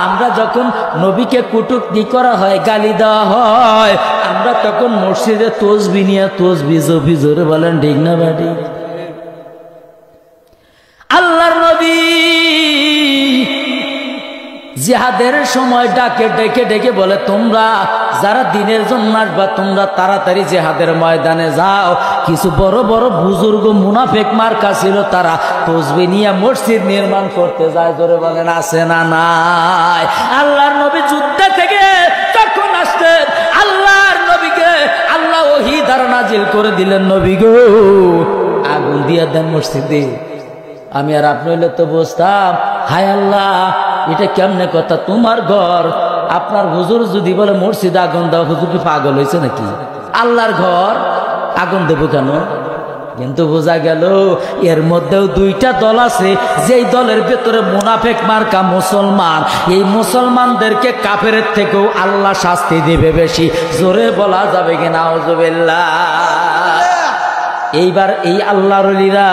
আমরা যখন নবীকে কুটুক্তি করা হয়, গালি দেওয়া হয়, আমরা তখন মসজিদে তসবি নিয়ে তসবি জবি। জোরে বলেন ঠিক না ব্যাঠি? আল্লাহর নবী জিহাদের সময় ডাকে ডেকে ডেকে বলে, তোমরা যারা দিনের জন্য আসবা তোমরা তাড়াতাড়ি জিহাদের ময়দানে যাও। কিছু বড় বড় বুজুর্গ মুনাফিক মার্কা ছিল, তারা তসবিহ নিয়ে মসজিদ নির্মাণ করতে যায়। জোরে বলেন আছে না নাই? আল্লাহর নবী যুদ্ধ থেকে যখন আসতেন, আল্লাহর নবীকে আল্লাহ ওহী দ্বারা নাজিল করে দিলেন, নবী গো আগুন দিয়ে দেন মসজিদে। আমি আর আপনি হইলে তো বুঝতাম, হায় আল্লাহ এটা কেমনে কথা, তোমার ঘর, আপনার হুজুর যদি বলে মসজিদে আগুন দাও, হুজুর কি পাগল হয়েছে নাকি? আল্লাহর ঘর আগুন দেবো কেন? কিন্তু বোঝা গেল এর মধ্যেও দুইটা দল আছে, যেই দলের ভেতরে মুনাফিক মার্কা মুসলমান। এই মুসলমানদেরকে কাফেরের থেকেও আল্লাহ শাস্তি দিবে বেশি। জোরে বলা যাবে কিনা আউযুবিল্লাহ? এইবার এই আল্লাহর ওলিরা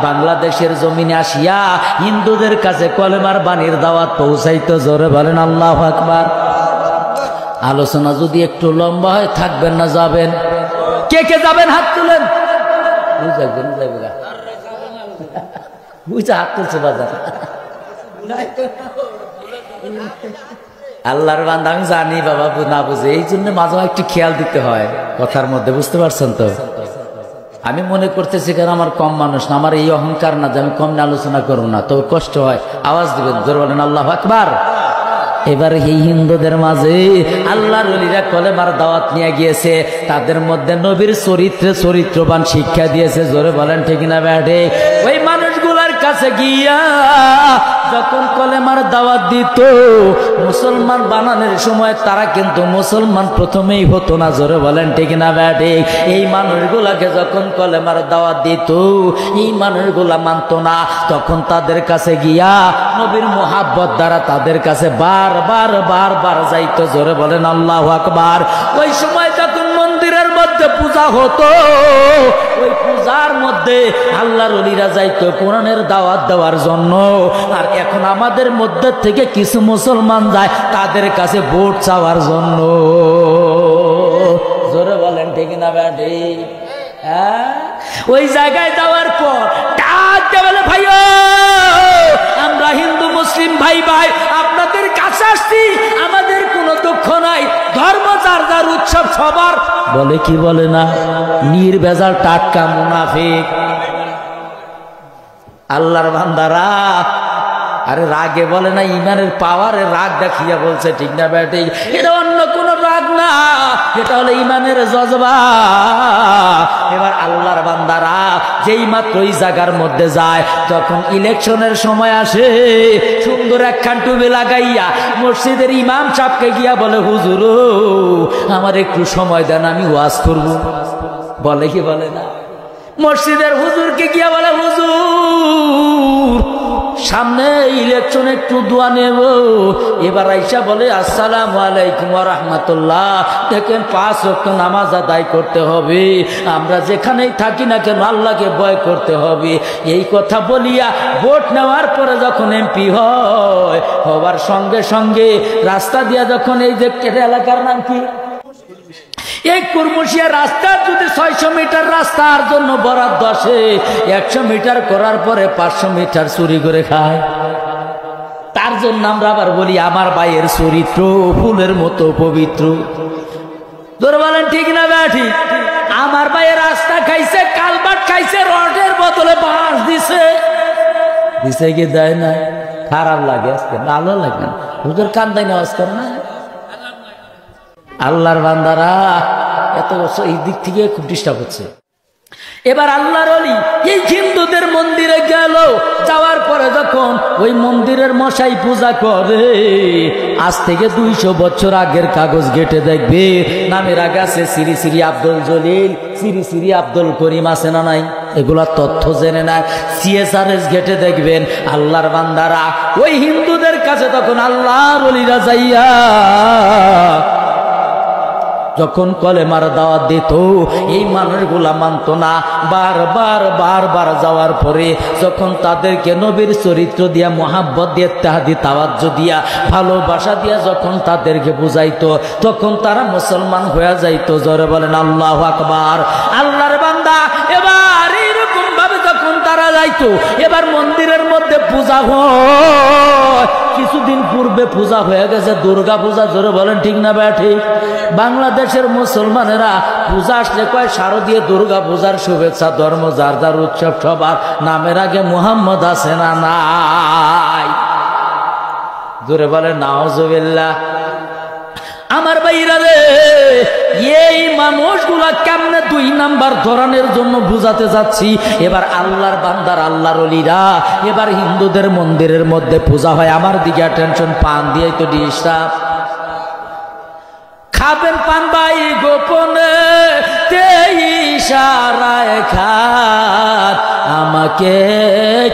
বাংলাদেশের জমিনে আসিয়া হিন্দুদের কাছে কলেমার বাণীর দাওয়াত পৌঁছাইতো। জোরে বলেন আল্লাহু আকবার। আলোচনা যদি একটু লম্বা হয়, থাকবেন না যাবেন? কে কে যাবেন হাত তুলেন। বুঝা হাত তুলছে বাজার। আল্লাহর বান্দা আমি জানি বাবা না বুঝে, এই জন্য মাঝে মাঝে একটু খেয়াল দিতে হয় কথার মধ্যে, বুঝতে পারছেন তো? আমি মনে করতেছি কারণ আমার কম মানুষ না, আমার এই অহংকার না যে আমি কম আলোচনা করবো না, তো কষ্ট হয়। আওয়াজ দিবেন, জোরে বলেন আল্লাহু আকবার। এবার এই হিন্দুদের মাঝে আল্লাহর ওলিরা কলেমার দাওয়াত নিয়ে গিয়েছে, তাদের মধ্যে নবীর চরিত্রে চরিত্রবান শিক্ষা দিয়েছে। জোরে বলেন ঠিক না ব্যাঠে? ওই মানুষগুলার কাছে গিয়া যখন কলেমার দাওয়াত দিত, মুসলমান বানানোর সময় তারা কিন্তু মুসলমান প্রথমেই হতো না। জোরে বলেন ঠিক না ব্যাঠে? এই মানুষগুলাকে যখন কলেমার দাওয়াত দিত, এই মানুষগুলা মানত না, তখন তাদের কাছে গিয়া নবীর মুহাব্বত দ্বারা তাদের কাছে বারবার বারবার যাইতো। জোরে বলেন আল্লাহু আকবার। ওই সময় যখন মন্দিরের মধ্যে পূজা হতো, ওই পূজার মধ্যে আল্লাহর ওলিরা যাইতো কোরআনের দাওয়াত দেওয়ার জন্য। আর এখন আমাদের মধ্যে থেকে কিছু মুসলমান যায় তাদের কাছে ভোট চাওয়ার জন্য। জোরে বলেন ঠিক না ব্যাটি? হ্যাঁ, ওই জায়গায় যাওয়ার পর ডাক দিয়ে বলে, ভাই আমরা হিন্দু মুসলিম ভাই ভাই আপনাদের কাছে আসছি, আমাদের কোনো দুঃখ নাই, ধর্ম যার যার উৎসব সবার। বলে কি বলে না, নির্ভেজাল টাটকা মুনাফিক। আল্লাহর বান্দারা, আরে রাগে বলে না, ইমানের পাওয়ারে রাগ দেখিয়া বলছে, ঠিক না ব্যাটি? এটা অন্য কোন রাগ না, এটা হলো ইমানের জজবা। এবার আল্লাহর বান্দারা যেই মাত্র ওই জায়গার মধ্যে যায়, তখন ইলেকশনের সময় আসে, সুন্দর একখান টুপি লাগাইয়া মসজিদের ইমাম সাহেবকে গিয়া বলে, হুজুর আমার একটু সময় দেন, আমি ওয়াজ করব। বলে কি বলে না? মসজিদের হুজুরকে গিয়া বলে, হুজুর সামনে ইলেকশন একটু দোয়া নেব। এবার আইসা বলে আসসালামু আলাইকুম ওয়া রাহমাতুল্লাহ। দেখেন 5 ওয়াক্ত নামাজ আদায় করতে হবে, আমরা যেখানেই থাকি না কেন আল্লাহকে ভয় করতে হবে। এই কথা বলিয়া ভোট নেওয়ার পরে যখন এমপি হয়, হওয়ার সঙ্গে সঙ্গে রাস্তা দিয়া যখন এই যে এলাকার নাম কি, এই কুরমুশিয়া রাস্তা যদি 600 মিটার রাস্তার জন্য বরাদ্দ আসে, 100 মিটার করার পরে 500 মিটার চুরি করে খায়। তার জন্য আমরা আবার বলি আমার ভাইয়ের চরিত্র ফুলের মতো পবিত্র। তোর বলেন ঠিক না ব্যাঠি? আমার ভাইয়ের রাস্তা খাইছে, কালবাট খাইছে, রডের বদলে বাঁশ দিছে, দিছে কি দেয় না? খারাপ লাগে আজকে, ভালো লাগে না। হুজুর কান্দাই নেওয়াজ করে না। আল্লাহর বান্দারা এত বছর এই দিক থেকে খুব ডিস্টার্ব হচ্ছে। এবার আল্লাহর ওলি এই হিন্দুদের মন্দিরে গেল, যাওয়ার পরে যখন ওই মন্দিরের মশাই পূজা করে, আজ থেকে 200 বছর আগের কাগজ ঘেটে দেখবে নামের আগে আছে শ্রী শ্রী আব্দুল জলিল, শ্রী শ্রী আব্দুল করিম, আছে না নাই? এগুলা তথ্য জেনে না, CSRS ঘেটে দেখবেন। আল্লাহর বান্দারা ওই হিন্দুদের কাছে তখন আল্লাহর ওলিরা যাইয়া যখন কলেমার দাওয়াত দিত, এই মানুষগুলা মানত না। বারবার যাওয়ার পরে যখন তাদেরকে নবীর চরিত্র দিয়া, মোহাব্বত দিয়ে, তাহাদি তাওয়াজ্জু দিয়া, ভালোবাসা দিয়া যখন তাদেরকে বুঝাইতো, তখন তারা মুসলমান হয়ে যাইতো। জোরে বলেন আল্লাহু আকবার। আল্লাহর বান্দা এবার এইরকম ভাবে যখন তারা যাইতো, এবার মন্দিরের মধ্যে পূজা হয়। কিছুদিন পূর্বে পূজা হয়ে গেছে দুর্গা পূজা। জোরে বলেন ঠিক না ভাই? ঠিক। বাংলাদেশের মুসলমানেরা পূজা আসলে কয় শারদীয় দুর্গা পূজার শুভেচ্ছা। ধর্ম যার যার উৎসব, সবার নামের আগে মুহাম্মদ আছে না নাই? জোরে বলেন নাউজুবিল্লাহ। আমার ভাইরা রে, এই মানুষগুলা কেমনে 2 নাম্বার ধরনের জন্য বুঝাতে যাচ্ছি। এবার আল্লাহর বান্দার, আল্লাহর ওলিরা এবার হিন্দুদের মন্দিরের মধ্যে পূজা হয়। আমার দিকে টেনশন, পান দিয়ে তো ডিস্টার্ব। খাবেন পান ভাই গোপনে, ইশারায় খান, আমাকে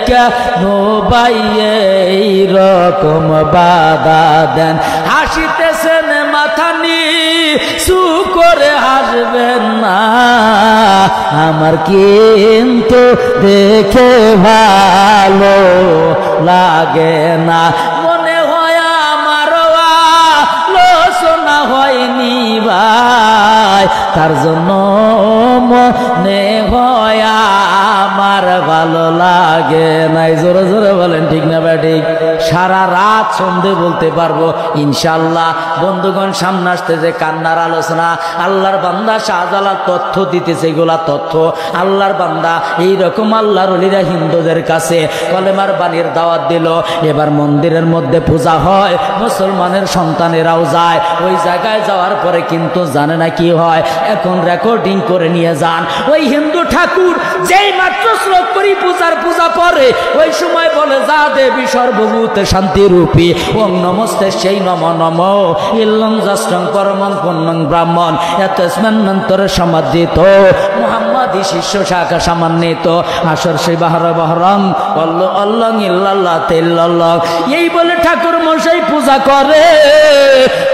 কেন ভাই এই রকম বাধা দেন? হাসিতেছেন মাথা নিচু করে, হাসবেন না, আমার কিন্তু দেখে ভালো লাগে না। মনে হয় আমার আলোচনা হয়নি ভাই, তার জন্য মনে হয় আমার ভালো লাগে নাই। জোরে জোরে বলেন ঠিক না ভাই? ঠিক। সারা রাত সন্ধে বলতে পারবো ইনশাল্লাহ। বন্ধুগণ, সামনে আসতে যে কান্নার আলোচনা, আল্লাহর বান্দা শাহজালাল তথ্য দিতেছে। এগুলা তথ্য আল্লাহর বান্দা এইরকম আল্লাহর ওলিরা হিন্দুদের কাছে কলেমার বাণীর দাওয়াত দিল। এবার মন্দিরের মধ্যে পূজা হয়, মুসলমানের সন্তানেরাও যায়। ওই জায়গায় যাওয়ার পরে কিন্তু জানে না কি হয়। এখন রেকর্ডিং করে নিয়ে যান। ওই হিন্দু ঠাকুর যেই মাত্র শ্লোক করি পূজা পরে, ওই সময় বলে যা দেবী সর্বভূতে শান্তিরূপী, ওং নমস্তে সেই নম নম ইল্লং জাষ্টং পরমং পুণ্যং ব্রাহ্মণ এতস্মান্তরে সমাধিত মুহাম্মাদি শিষ্য শাখা সামান্বিত আসর সেই বাহার বাহরং অল্লং ইল্লাল্লাহ তেল্লাল্লাহ। এই বলে ঠাকুর মশাই পূজা করে।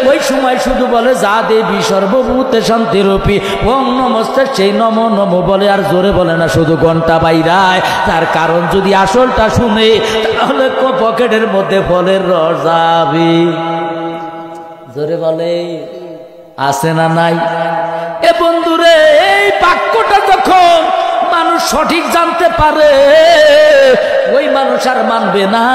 ওই সময় শুধু বলে যা দেবী সর্বভূতে শান্তিরূপী, ওং নমস্তে সেই নম নম বলে, আর জোরে বলে না, শুধু ঘন্টা বাইরায়। তার কারণ যদি আসলটা শুনে, তাহলে পকেটের মধ্যে ফলের রস যাবে। জোরে বলে আছে না নাই? এ বন্ধুরে, এই বাক্যটা যখন মানুষ সঠিক জানতে পারে, ওই মানুষ আর মানবে না,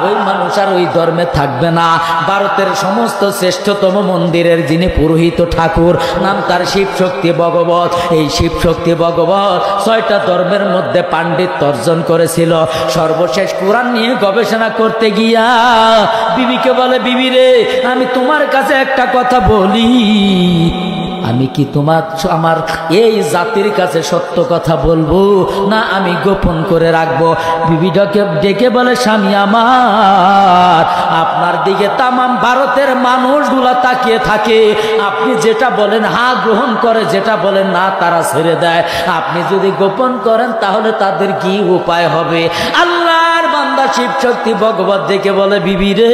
ওই মানুষ আর ওই ধর্মে থাকবে না। ভারতের সমস্ত শ্রেষ্ঠতম মন্দিরের যিনি পুরোহিত ঠাকুর, নাম তার শিব শক্তি ভগবত। এই শিব শক্তি ভগবত 6টা ধর্মের মধ্যে পাণ্ডিত্য অর্জন করেছিল। সর্বশেষ কোরআন নিয়ে গবেষণা করতে গিয়া বিবিকে বলে, বিবি রে, আমি তোমার কাছে একটা কথা বলি, আমি কি আমার এই জাতির কাছে সত্য কথা বলবো না আমি গোপন করে রাখবো? বিবিটাকে ডেকে বলে, স্বামী আমার, আপনার দিকে তামাম ভারতের মানুষগুলা তাকিয়ে থাকে। আপনি যেটা বলেন হা গ্রহণ করে, যেটা বলেন না তারা ছেড়ে দেয়। আপনি যদি গোপন করেন তাহলে তাদের কি উপায় হবে? আল্লাহর বান্দা বান্দা শিব শক্তি ভগবত দেখে বলে, বিবি রে,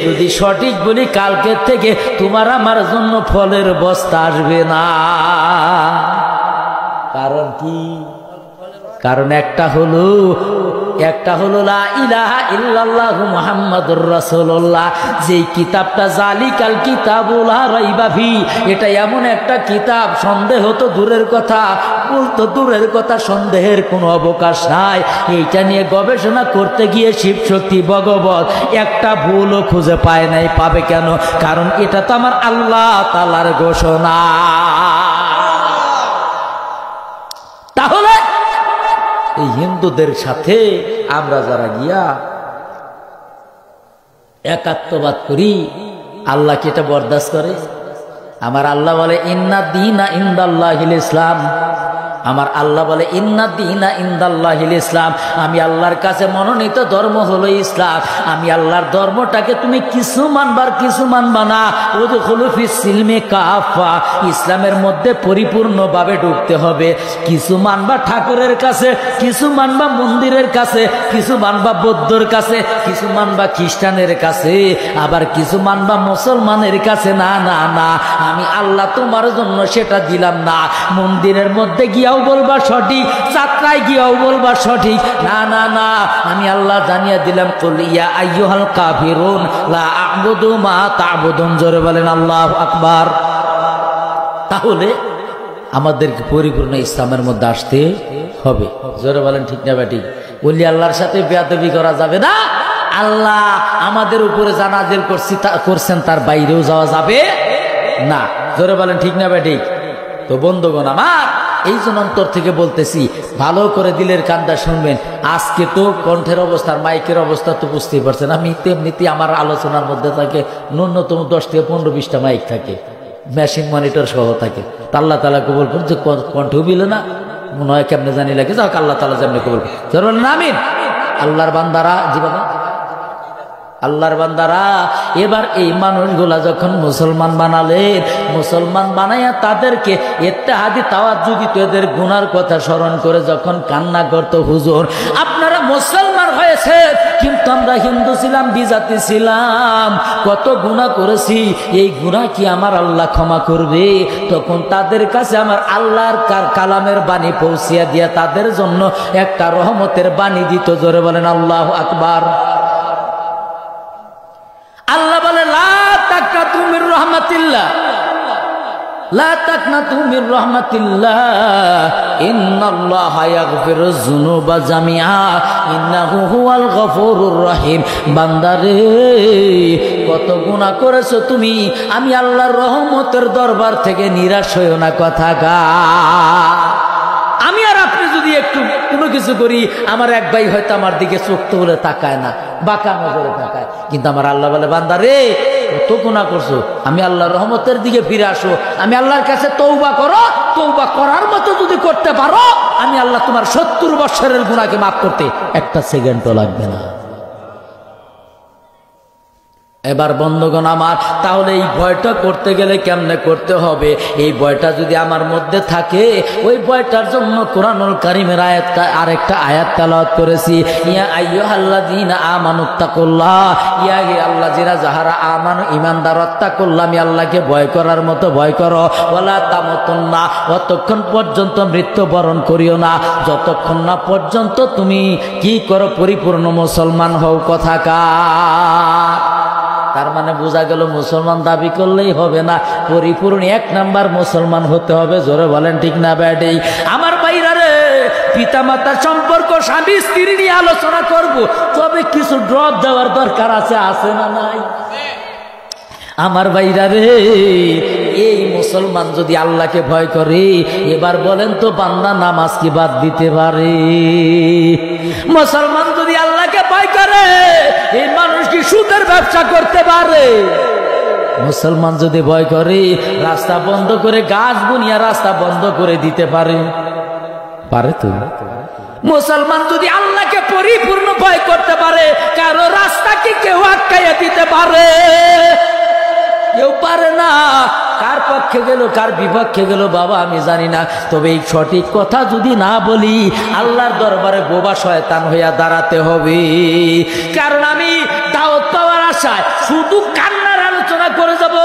যদি সঠিক বলি কালকের থেকে তোমার আমার জন্য ফলের বস্তা আসবে না। কারণ কি? কারণ একটা হলো লা ইলাহা ইল্লাল্লাহু মুহাম্মাদুর রাসূলুল্লাহ, যেই কিতাবটা জালিকাল কিতাবুল লা রাইবা ফি, এটা এমন একটা কিতাব, সন্দেহ তো দূরের কথা, ভুল তো দূরের কথা, সন্দেহের কোনো অবকাশ নাই। এইটা নিয়ে গবেষণা করতে গিয়ে শিব শক্তি ভগবত একটা ভুলও খুঁজে পায় নাই। পাবে কেন? কারণ এটা তো আমার আল্লাহ তাআলার ঘোষণা। তাহলে এই হিন্দুদের সাথে আমরা যারা গিয়া একাত্মবাদ করি, আল্লাহ কি এটা বরদাস্ত করে? আমার আল্লাহ বলে ইন্না দীনা ইনদাল্লাহিল ইসলাম। আমার আল্লাহ বলে ইন্না দীনা ইনদাল্লাহিল ইসলাম। আমি আল্লাহর কাছে মনোনীত ধর্ম হলো ইসলাম। আমি আল্লাহর ধর্মটাকে তুমি কিছু মানবার কিছু মানবা না। উদখুলু ফিস সিলমি কাফা, ইসলামের মধ্যে পরিপূর্ণভাবে ঢুকতে হবে। কিছু মানবা ঠাকুরের কাছে, কিছু মানবা মন্দিরের কাছে, কিছু মানবা বৌদ্ধর কাছে, কিছু মানবা খ্রিস্টানের কাছে, আবার কিছু মানবা মুসলমানের কাছে। না না না, আমি আল্লাহ তোমার জন্য সেটা দিলাম না। মন্দিরের মধ্যে গিয়া বলবা সঠিক, যাত্রায় গিয়াও বলবা সঠিক। না না না, আমি আল্লাহ জানিয়ে দিলাম, কুল ইয়া আইয়ুহাল কাফিরুন লা আ'বুদু মা তা'বুদুন। জোরে বলেন আল্লাহু আকবার। তাহলে আমাদেরকে পরিপূর্ণ ইসলামের মধ্যে আসতে হবে। জোরে বলেন ঠিক না বেঠিক? বলি আল্লাহর সাথে বেয়াদবি করা যাবে না। আল্লাহ আমাদের উপরে যা নাযিল করছেন তার বাইরেও যাওয়া যাবে না। জোরে বলেন ঠিক না বেঠিক? তো বন্ধুগণ আমার, এই জন্য অন্তর থেকে বলতেছি, ভালো করে দিলের কান্দা শুনবেন। আজকে তো কণ্ঠের অবস্থা, মাইকের অবস্থা তো বুঝতেই পারছেন। আমি তেমনিতে আমার আলোচনার মধ্যে থাকে ন্যূনতম 10 থেকে 15-20টা মাইক থাকে, মেশিন মনিটর সহ থাকে। তা আল্লাহ তাআলা কবুল করুন। যে কণ্ঠও বিলে না, মনে হয় কেমনে জানি লাগে, যাক আল্লাহ তাআলা যেমনি কবুল করুন। আমিন। আল্লাহর বান্দারা, জীবনে আল্লাহর বান্দারা, এবার এই মানুষগুলা যখন মুসলমান বানালেন, মুসলমান বানাইয়া তাদেরকে ইত্তেহাদি তাওয়াজ্জুহ দিত, এদের গুনার কথা স্মরণ করে যখন কান্না করত, হুজুর আপনারা মুসলমান হয়েছে কিন্তু আমরা হিন্দু ছিলাম, বিজাতি ছিলাম, কত গুনাহ করেছি, এই গুনাহ কি আমার আল্লাহ ক্ষমা করবে? তখন তাদের কাছে আমার আল্লাহর কালামের বাণী পৌঁছিয়া দিয়া তাদের জন্য একটা রহমতের বাণী দিত। জোরে বলেন আল্লাহু আকবার। আল্লাহ বলে লা তাকনাতু মির রাহমাতিল্লাহ, লা তাকনাতু মির রাহমাতিল্লাহ, ইন্নাল্লাহা ইয়াগফিরুয যুনুবা জামিআ, ইন্নাহু হুয়াল গফুরুর রহিম। বান্দারে, কত গুনাহ করেছো তুমি, আমি আল্লাহর রহমতের দরবার থেকে নিরাশ হইও না। কথা গা, আমি আর আপনি যদি একটু কোনো কিছু করি, আমার এক ভাই হয়তো আমার দিকে চোখ তুলে তাকায় না, বাঁকা নজরে তাকায়, কিন্তু আমার আল্লাহ বলে বান্দা রে, কত গুনাহ করছো, আমি আল্লাহর রহমতের দিকে ফিরে আসো, আমি আল্লাহর কাছে তওবা করো, তওবা করার মতো যদি করতে পারো, আমি আল্লাহ তোমার 70 বছরের গুনাহকে মাফ করতে 1 সেকেন্ডও লাগবে না। এবার বন্ধুগণ আমার, তাহলে এই ভয়টা করতে গেলে কেমনে করতে হবে? এই ভয়টা যদি আমার মধ্যে থাকে, ওই ভয়টার জন্য কোরআনুল কারীমের আরেকটা আয়াত তেলাওয়াত করেছি, ইয়া আইয়ুহাল্লাযীনা আমানুত্তাকুল্লাহ, ইয়া আল্লাযীনা যাহারা আমানু ঈমানদারত্তাকুল্লাহ, আমি আল্লাহকে ভয় করার মতো ভয় করো, ওয়ালা তামুতুন্না, অতক্ষণ পর্যন্ত মৃত্যুবরণ করিও না যতক্ষণ না পর্যন্ত তুমি কি করো, পরিপূর্ণ মুসলমান হও। কথাকার তার মানে বোঝা গেল মুসলমান দাবি করলেই হবে না, পরিপূর্ণ 1 নাম্বার মুসলমান হতে হবে। জোরে বলেন ঠিক না ব্যাডি? আমার ভাইরা রে, পিতামাতার সম্পর্ক, স্বামী স্ত্রী নিয়ে আলোচনা করব, তবে কিছু ড্রপ দেওয়ার দরকার আছে না নাই? আমার ভাইরা রে, এই মুসলমান যদি আল্লাহকে ভয় করে, এবার বলেন তো বান্দা নামাজ কি বাদ দিতে পারে? মুসলমান যদি আল্লাহকে ভয় করে, এই মানুষ কি সুদের ব্যবসা করতে পারে? মুসলমান যদি ভয় করে, রাস্তা বন্ধ করে, গাছ বুনিয়া রাস্তা বন্ধ করে দিতে পারে? পারে তো। মুসলমান যদি আল্লাহকে পরিপূর্ণ ভয় করতে পারে, কারো রাস্তা কি কেউ আটকাইয়া দিতে পারে? কেউ পারে না। কার পক্ষে গেল কার বিপক্ষে গেল বাবা আমি জানি না, তবে এই সঠিক কথা যদি না বলি আল্লাহর দরবারে বোবা শয়তান হইয়া দাঁড়াতে হবে। কারণ আমি দাওয়াত পাওয়ার আশায় শুধু কান্নার আলোচনা করে যাব,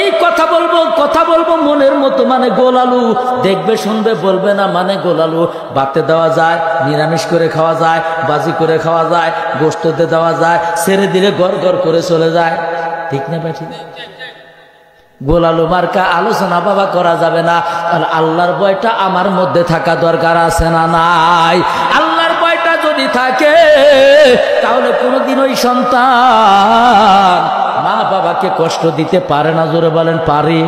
এই কথা বলবো মনের মতো, মানে গোলালু, দেখবে শুনবে বলবে না মানে গোলালু। বাতে দেওয়া যায়, নিরামিষ করে খাওয়া যায়, বাজি করে খাওয়া যায়, গোশতে দেওয়া যায়, ছেড়ে দিলে গড় গড় করে চলে যায়। ঠিক না ভাই? ঠিক। গোলালু মার্কা আলোচনা বাবা করা যাবে না। আল্লাহর ভয়টা আমার মধ্যে থাকা দরকার আছে না নাই? আল্লাহর ভয়টা যদি থাকে তাহলে কোনোদিন ওই সন্তান মা বাবাকে কষ্ট দিতে পারে না। জোরে বলেন পারে?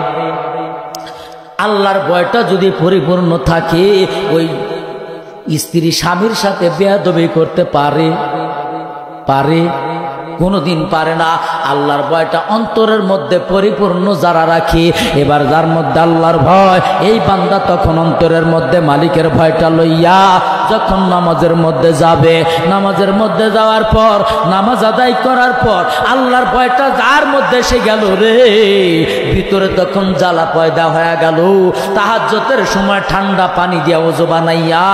আল্লাহর ভয়টা যদি পরিপূর্ণ থাকে ওই স্ত্রী স্বামীর সাথে বেয়াদবি করতে পারে? কোনোদিন পারে না। আল্লাহর ভয়টা অন্তরের মধ্যে পরিপূর্ণ যারা রাখে, এবার যার মধ্যে আল্লাহর ভয়, এই বান্দা তখন অন্তরের মধ্যে মালিকের ভয়টা লইয়া যখন নামাজের মধ্যে যাবে, নামাজের মধ্যে যাওয়ার পর নামাজ আদায় করার পর আল্লাহর ভয়টা যার মধ্যে এসে গেল রে, ভিতরে তখন জ্বালা পয়দা হয়ে গেল। তাহাজ্জুদের সময় ঠান্ডা পানি দিয়া ওযু বানাইয়া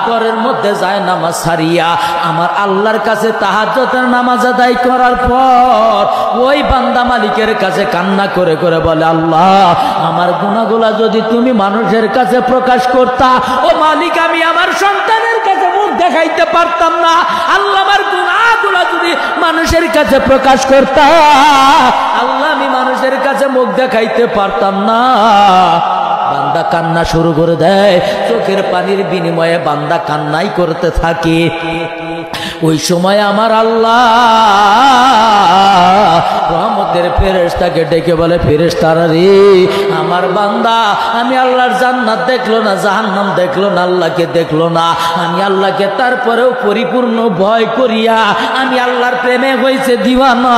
ঘরের মধ্যে যায় নামাজ সারিয়া আমার আল্লাহর কাছে তাহাজ্জুদের নামাজ আদায় করার পর ওই বান্দা মালিকের কাছে কান্না করে করে বলে, আল্লাহ আমার গুনাহগুলা যদি তুমি মানুষের কাছে প্রকাশ করতা, ও মালিক আমি আমার সন্তানের কাছে মুখ দেখাইতে পারতাম না। আল্লাহ আমার গুনাহগুলা যদি মানুষের কাছে প্রকাশ করতা, আল্লাহ আমি মানুষের কাছে মুখ দেখাইতে পারতাম না। বান্দা কান্না শুরু করে দেয়, চোখের পানির বিনিময়ে বান্দা কান্নাই করতে থাকে। ওই সময় আমার আল্লাহ রহমতের ফেরেশতাকে ডেকে বলে, ফেরেশতারা রে, আমার বান্দা আমি আল্লাহর জান্নাত দেখলো না, জাহান্নাম দেখলো না, আল্লাহকে দেখলো না, আমি আল্লাহকে তারপরেও পরিপূর্ণ ভয় করিয়া আমি আল্লাহর প্রেমে হয়েছে দিওয়ানা।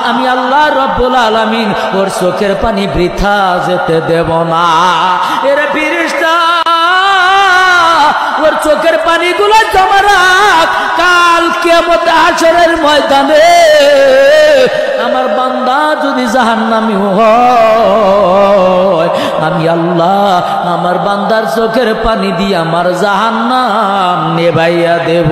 আমি আল্লাহ রব্বুল আলামিন ওর চোখের পানি বৃথা যেতে দেব না। এরা ফেরেশতা ওর চোখের পানিগুলো জমা রাখ, কাল কিয়ামত হাশরের ময়দানে আমার বান্দা যদি জাহান্নামী হয়, আমি আল্লাহ আমার বান্দার চোখের পানি দিয়ে আমার জাহান্নাম নেভাইয়া দেব।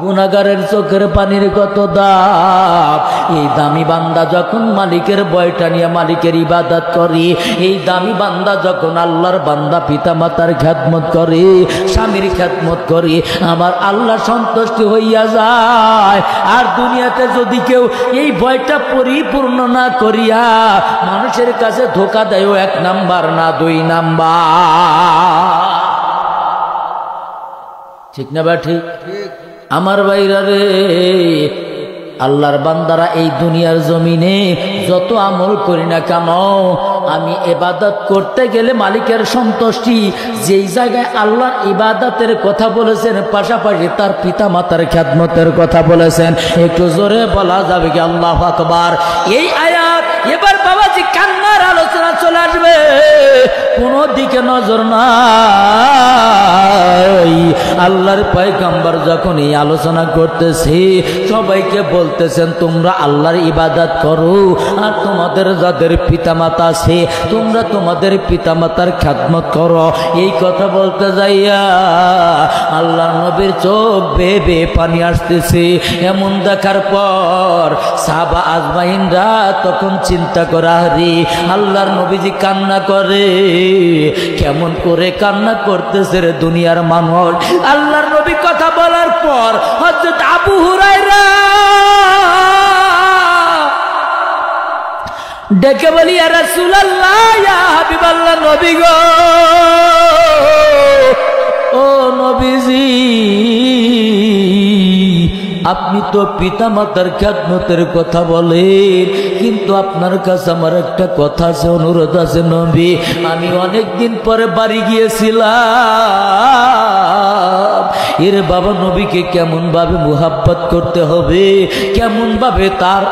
গুনাহগারের চোখের পানির কত দাম! এই দামি বান্দা যখন মালিকের ভয়টা নিয়ে মালিকের ইবাদত করে, এই দামি বান্দা যখন আল্লাহর বান্দা পিতা মাতার খেদমত করে, স্বামীর খেদমত করে, আমার আল্লাহ সন্তুষ্ট হইয়া যায়। আর দুনিয়াতে যদি কেউ এই ভয়টা পরিপূর্ণ না করিয়া মানুষের কাছে ধোঁকা দেয়, এক নাম্বার না 2 নাম্বার। ঠিক না বা ঠিক? আমার ভাইরা রে, আল্লাহর বান্দারা এই দুনিয়ার জমিনে যত আমল করি না কেন, আমি ইবাদত করতে গেলে মালিকের সন্তুষ্টি, যেই জায়গায় আল্লাহর ইবাদতের কথা বলেছেন পাশাপাশি তার পিতা মাতার খেদমতের কথা বলেছেন, একটু জোরে বলা যাবে কি আল্লাহু আকবার? এই আয়াত এবার বাবাজি কান্নার আলোচনা চলে আসবে, কোনো দিকে নজর নাই। আল্লাহর পয়গম্বর যখন এই আলোচনা করতেছে, সবাইকে বলতেছেন তোমরা আল্লাহর ইবাদত করো, আর তোমাদের যাদের পিতামাতা আছে তোমরা তোমাদের পিতামাতার খেদমত করো। এই কথা বলতে যাইয়া আল্লাহর নবীর চোখ বেয়ে বেয়ে পানি আসতেছে। এমন দেখার পর সাহাবা আজমাইনরা তখন চিন্তা করা, রে আল্লাহর নবীজি কান্না করে, কেমন করে কান্না করতেছে রে দুনিয়ার মানুষ। আল্লাহর নবী কথা বলার পর হযরত আবু হুরায়রা ডেকে বলি, ইয়া রাসূলুল্লাহ, ইয়া হাবিবাল্লাহ, নবী গো, ও নবীজি, আপনি তো পিতা মাতার খেদমতের কথা বলেন, কিন্তু আপনার কাছে আমার একটা কথা আছে, অনুরোধ আছে নবী। আমি অনেক দিন পরে বাড়ি গিয়েছিলাম, এর বাবা নবীকে কেমন ভাবে মুহাব্বত করতে হবে, কেমন ভাবে তার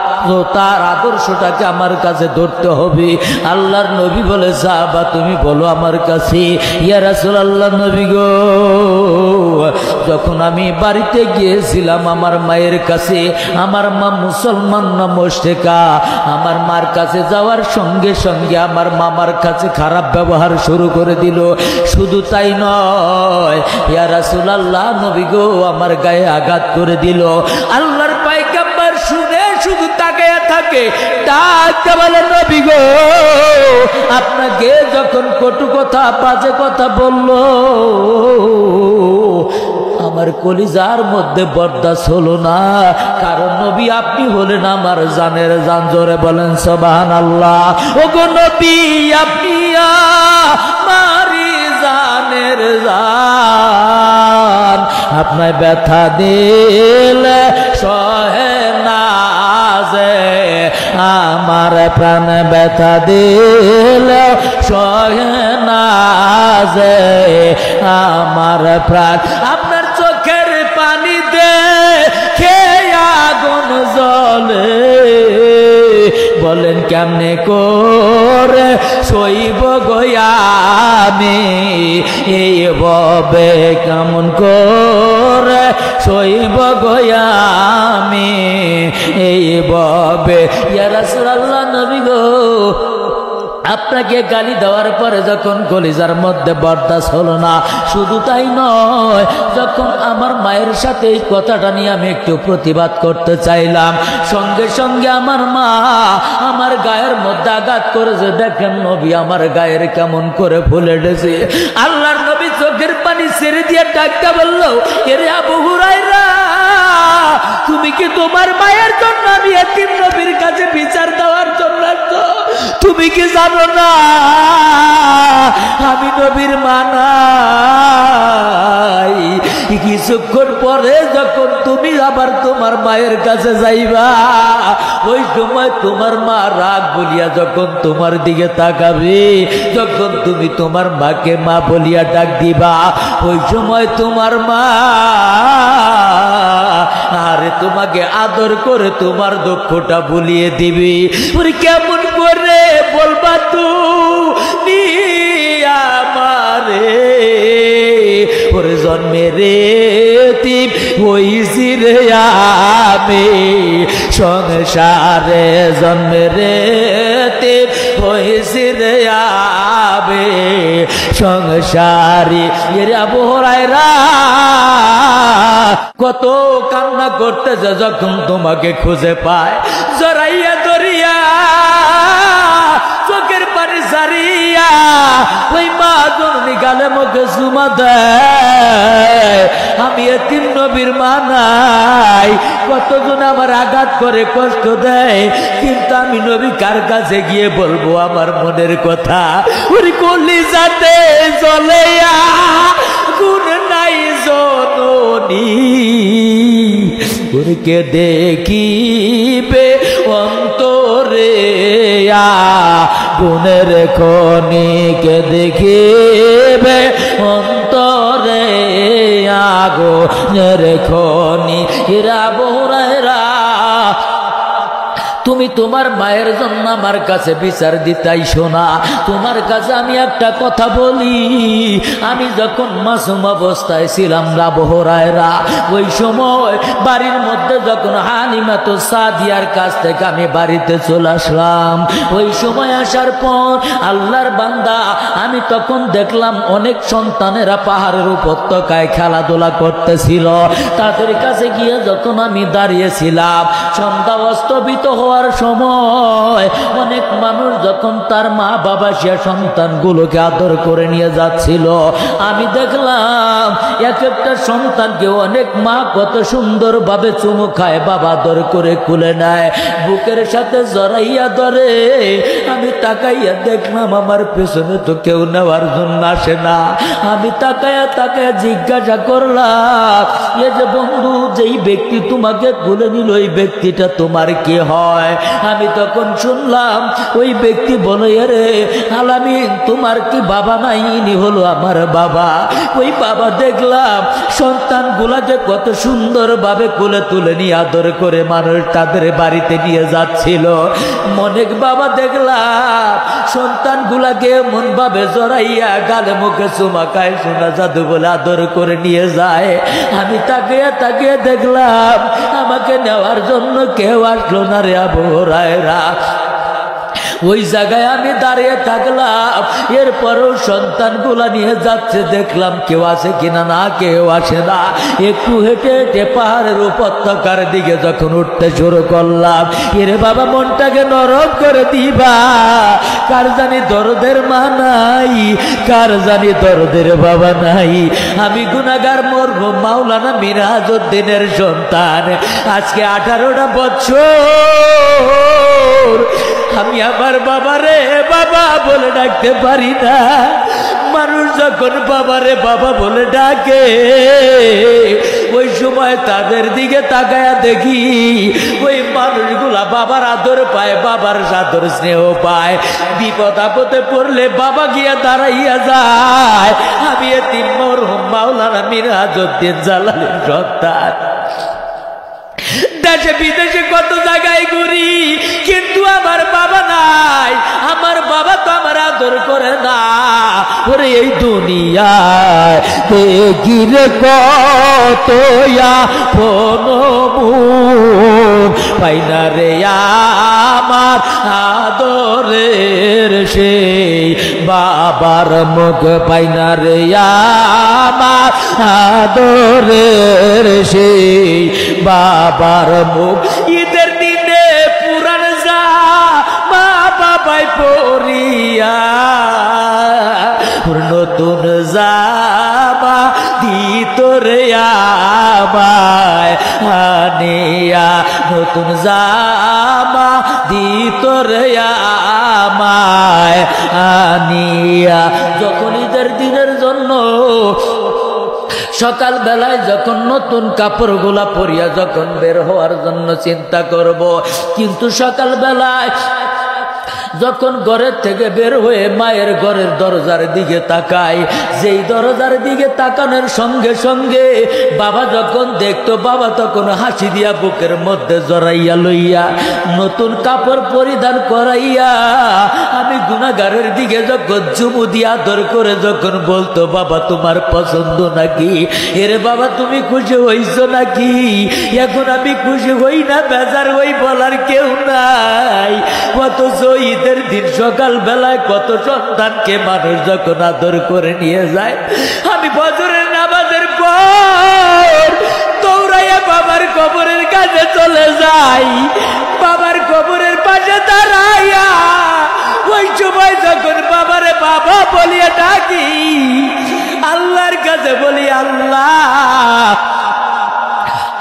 আদর্শটাকে আমার কাছে ধরতে হবে। আল্লাহর নবী বলে সাহাবা তুমি বলো আমার কাছে। ইয়া রাসূলুল্লাহ নবী গো, যখন আমি বাড়িতে গিয়েছিলাম আমার মায়ের কাছে, আমার মা মুসলমান না মুশরিকা, আমার মার কাছে যাওয়ার সঙ্গে সঙ্গে আমার মামার কাছে খারাপ ব্যবহার শুরু করে দিল। শুধু তাই নয়, ইয়া রাসূলুল্লাহ নবী গো, আমার গায়ে আঘাত করে দিল। আল্লাহর পয়গম্বর শুনে শুধু তাকিয়ে থাকে, ডাকতে বলে নবী গো, আপনাকে যখন কটু কথা বাজে কথা বলল, আমার কলিজার মধ্যে বরদাস্ত হলো না। কারণ নবী আপনি হলেন আমার জানের জান। জোরে বলেন সুবহানাল্লাহ। ওগো নবী আপনি আমারি জানের জান, আপনায় ব্যথা দিলে সহে না যে, আমার প্রাণ ব্যথা দিলে সহে না যে, আমার প্রাণ আপনার চোখের পানি দে খেয়ে আগুন জ্বলে। বলেন কেমনে করে সইব গয়ামি, এই ভাবে কেমন করে সইব গয়ামি, এই ভাবে। ইয়া রাসূলুল্লাহ নবী গো, আপনাকে গালি দেওয়ার পরে যখন কলিজার মধ্যে বরদাস্ত হলো না, শুধু তাই নয়, যখন আমার মায়ের সাথে এই কথাটা নিয়ে আমি একটু প্রতিবাদ করতে চাইলাম, সঙ্গে সঙ্গে আমার মা আমার গায়ের মধ্যে আঘাত করেছে। দেখেন নবী আমার গায়ের কেমন করে ফুলে উঠেছে। আল্লাহর নবী চোখের পানি ছেড়ে দিয়ে ডাকতে বলল, এরে আবু হুরায়রা, তুমি কি তোমার মায়ের জন্য আমি এতিম নবীর কাছে বিচার দেওয়ার জন্য আসছো? তুমি কি জানো না আমি নবীর মা নাই? কিছুক্ষণ পরে যখন তুমি আবার তোমার মায়ের কাছে যাইবা, ওই সময় তোমার মা রাগ বলিয়া যখন তোমার দিকে তাকাবে, যখন তুমি তোমার মাকে মা বলিয়া ডাক দিবা, ওই সময় তোমার মা আরে তোমাকে আদর করে তোমার দুঃখটা ভুলিয়ে দিবি। ওরে কেমন করে বলবা তুমি আমারে, ওরে জন্মের এতিম হইছি রে আমি, সংসারে জন্মের এতিম হইছি রে আমি, সংসারী। এর আবু হুরায়রা কত কান্না করতেছে যখন তোমাকে খুঁজে পায়, জড়াইয়া ধরিয়া চোখের পানি সারিয়া ওই মা জননী গালে মুখে চুমা দেয়। আমি এতিম নবীর মা নাই, কতজন আমার আঘাত করে কষ্ট দেয়, কিন্তু আমি নবী কার কাছে গিয়ে বলবো আমার মনের কথা? ওর কলিজাতে জ্বলে আগুন নাই জননী, ওরকে দেখিবে অন্তরে আগুনের খনিকে দেখিবে অন্তরে আগুনের খনি। এরা বোরাইরা তুমি তোমার মায়ের জন্য আমার কাছে বিচার দিতাই শোনা। তোমার কাছে আমি একটা কথা বলি, আমি যখন মাসুম অবস্থায় ছিলাম আবু হুরায়রা, ওই সময় বাড়ির মধ্যে যখন হালিমাতু সাদিয়ার কাছ থেকে আমি বাড়িতে চলে আসলাম, ওই সময় আসার পর আল্লাহর বান্দা আমি তখন দেখলাম অনেক সন্তানেরা পাহাড়ের উপত্যকায় খেলাধুলা করতেছিল। তাদের কাছে গিয়ে যখন আমি দাঁড়িয়েছিলাম, সন্ধ্যা অস্তমিত হওয়ার সময় অনেক মানুষ যখন তার মা বাবা সে সন্তানগুলোকে আদর করে নিয়ে যাচ্ছিল, আমি দেখলাম এক একটা সন্তানকে অনেক মা কত সুন্দর ভাবে চুমু খায়, বাবা আদর করে কুলে নেয়, বুকের সাথে জড়াইয়া ধরে। আমি তাকাইয়া দেখলাম আমার পেছনে তো কেউ নেওয়ার জন্য আসে না। আমি তাকাইয়া তাকাইয়া জিজ্ঞাসা করলাম, এ যে বন্ধু, যেই ব্যক্তি তোমাকে কুলে নিল, ওই ব্যক্তিটা তোমার কি হয়? হয়। আমি তখন শুনলাম ওই ব্যক্তি বলে, রে আলামিন তোমার কি বাবা নাই? ইনি হলো আমার বাবা। ওই বাবা দেখলাম সন্তানগুলাকে কত সুন্দরভাবে কোলে তুলে নিয়ে আদর করে মানুষ তাদের বাড়িতে নিয়ে যাচ্ছিল। অনেক বাবা দেখলাম সন্তানগুলাকে এমন ভাবে জড়াইয়া গালে মুখে চুমা খায়, সোনা জাদু বলে আদর করে নিয়ে যায়। আমি তাকিয়ে তাকিয়ে দেখলাম আমাকে নেওয়ার জন্য কেউ আসলো না রে আবু হুরায়রা। ওই জায়গায় আমি দাঁড়িয়ে থাকলাম, এরপরও সন্তানগুলা নিয়ে যাচ্ছে, দেখলাম কেউ আসে কিনা, না কেউ আসে না। একটু হেঁটে হেঁটে পাহাড়ের উপত্যকার দিকে যখন উঠতে শুরু করলাম, এরে বাবা মনটাকে নরম করে দিবা, কার জানি দরদের মা নাই, কার জানি দরদের বাবা নাই। আমি গুনাহগার মরহুম মাওলানা মিরাজউদ্দিনের সন্তান। আজকে 18টা বছর আমি আমার বাবারে বাবা বলে ডাকতে পারি না। মানুষ যখন বাবারে বাবা বলে ডাকে, ওই সময় তাদের দিকে তাকায়া দেখি ওই মানুষগুলা বাবার আদর পায়, বাবার আদর স্নেহ পায়। বিপদ আপদে পড়লে বাবা গিয়া দাঁড়াইয়া যায়। আমি এতিম মরহুম মাওলানা মিরাজউদ্দিন জালালের সন্তান। দেশে বিদেশে কত জায়গায় ঘুরি, কিন্তু আমার বাবা নাই। আমার বাবা তো আমার আদর করে না। ওরে এই দুনিয়ায় দেখিরে কত পাই না রে আমার আদরের সেই বাবার মুখ, পাই না রে আমার আদরের সেই বাবার মুখ। ঈদের দিনে পুরান যা মা বাবাই পরিয়া, নতুন জামা দিত রে আমায় আনিয়া, নতুন জামা দিত রে আমায় আনিয়া। যখন ঈদের দিনের জন্য সকাল বেলায় যখন নতুন কাপড়গুলা পরিয়া যখন বের হওয়ার জন্য চিন্তা করব, কিন্তু সকাল বেলায় যখন ঘরের থেকে বের হয়ে মায়ের ঘরের দরজার দিকে তাকাই, যেই দরজার দিকে তাকানোর সঙ্গে সঙ্গে বাবা যখন দেখতো, বাবা তখন হাসি দিয়া বুকের মধ্যে জড়াইয়া লইয়া নতুন কাপড় পরিধান করাইয়া আমি গুনাহগারের দিকে যখন চুমু দিয়া আদর করে যখন বলতো, বাবা তোমার পছন্দ নাকি? এরে বাবা তুমি খুশি হইছো নাকি? এখন আমি খুশি হই না, বেজার হই বলার কেউ নাই। অথচ ঈদের দিন সকাল বেলায় কত সন্তানকে মানুষ যখন আদর করে নিয়ে যায়, আমি ফজরের নামাজের পর দৌড়াইয়া বাবার কবরের কাছে চলে যাই। বাবার কবরের পাশে দাঁড়াইয়া ওই সময় যখন বাবারে বাবা বলিয়া ডাকি, আল্লাহর কাছে বলি, আল্লাহ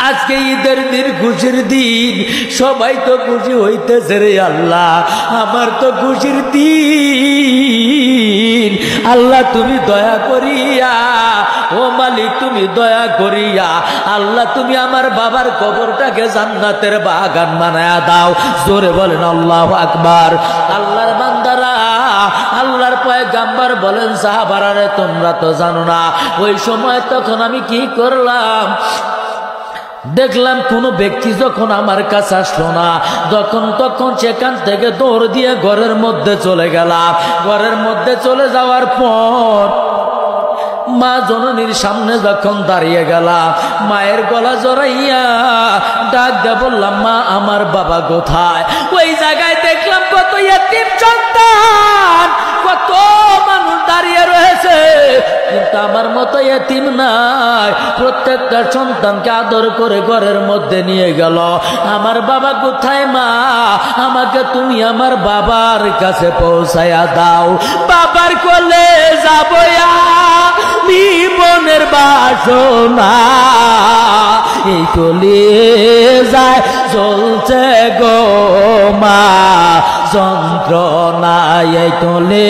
আজকে ঈদের দিন, খুশির দিন, সবাই তো খুশি হইতেছে রে আল্লাহ, আমার তো খুশির দিন। আল্লাহ তুমি দয়া করিয়া, ও মালিক তুমি দয়া করিয়া, আল্লাহ তুমি আমার বাবার কবরটাকে জান্নাতের বাগান বানায়া দাও। জোরে বলেন আল্লাহু আকবার। আল্লাহর বান্দারা, আল্লাহর পয়গাম্বর বলেন, সাহাবারা রে তোমরা তো জানো না ওই সময় তখন আমি কি করলাম। দেখলাম কোন ব্যক্তি যখন আমার কাছে আসলো না, তখন সেখান থেকে দৌড় দিয়ে ঘরের মধ্যে চলে গেলাম। ঘরের মধ্যে চলে যাওয়ার পর মা জননীর সামনে যখন দাঁড়িয়ে গেলাম, মায়ের গলা জড়াইয়া ডাক দিয়ে বললাম, মা আমার বাবা কোথায়? ওই জায়গায় দেখলাম কত ইতিম সন্তান, কত মানুষ দাঁড়িয়ে রয়েছে, কিন্তু আমার মতো ইতিম নাই। প্রত্যেকটা সন্তানকে আদর করে ঘরের মধ্যে নিয়ে গেল। আমার বাবা কোথায় মা? আমাকে তুমি আমার বাবার কাছে পৌঁছায়া দাও। বাবার কোলে যাবো মনের বাসনা, এই কোলে যায় চলছে গো মা যন্ত্রণা, এই কোলে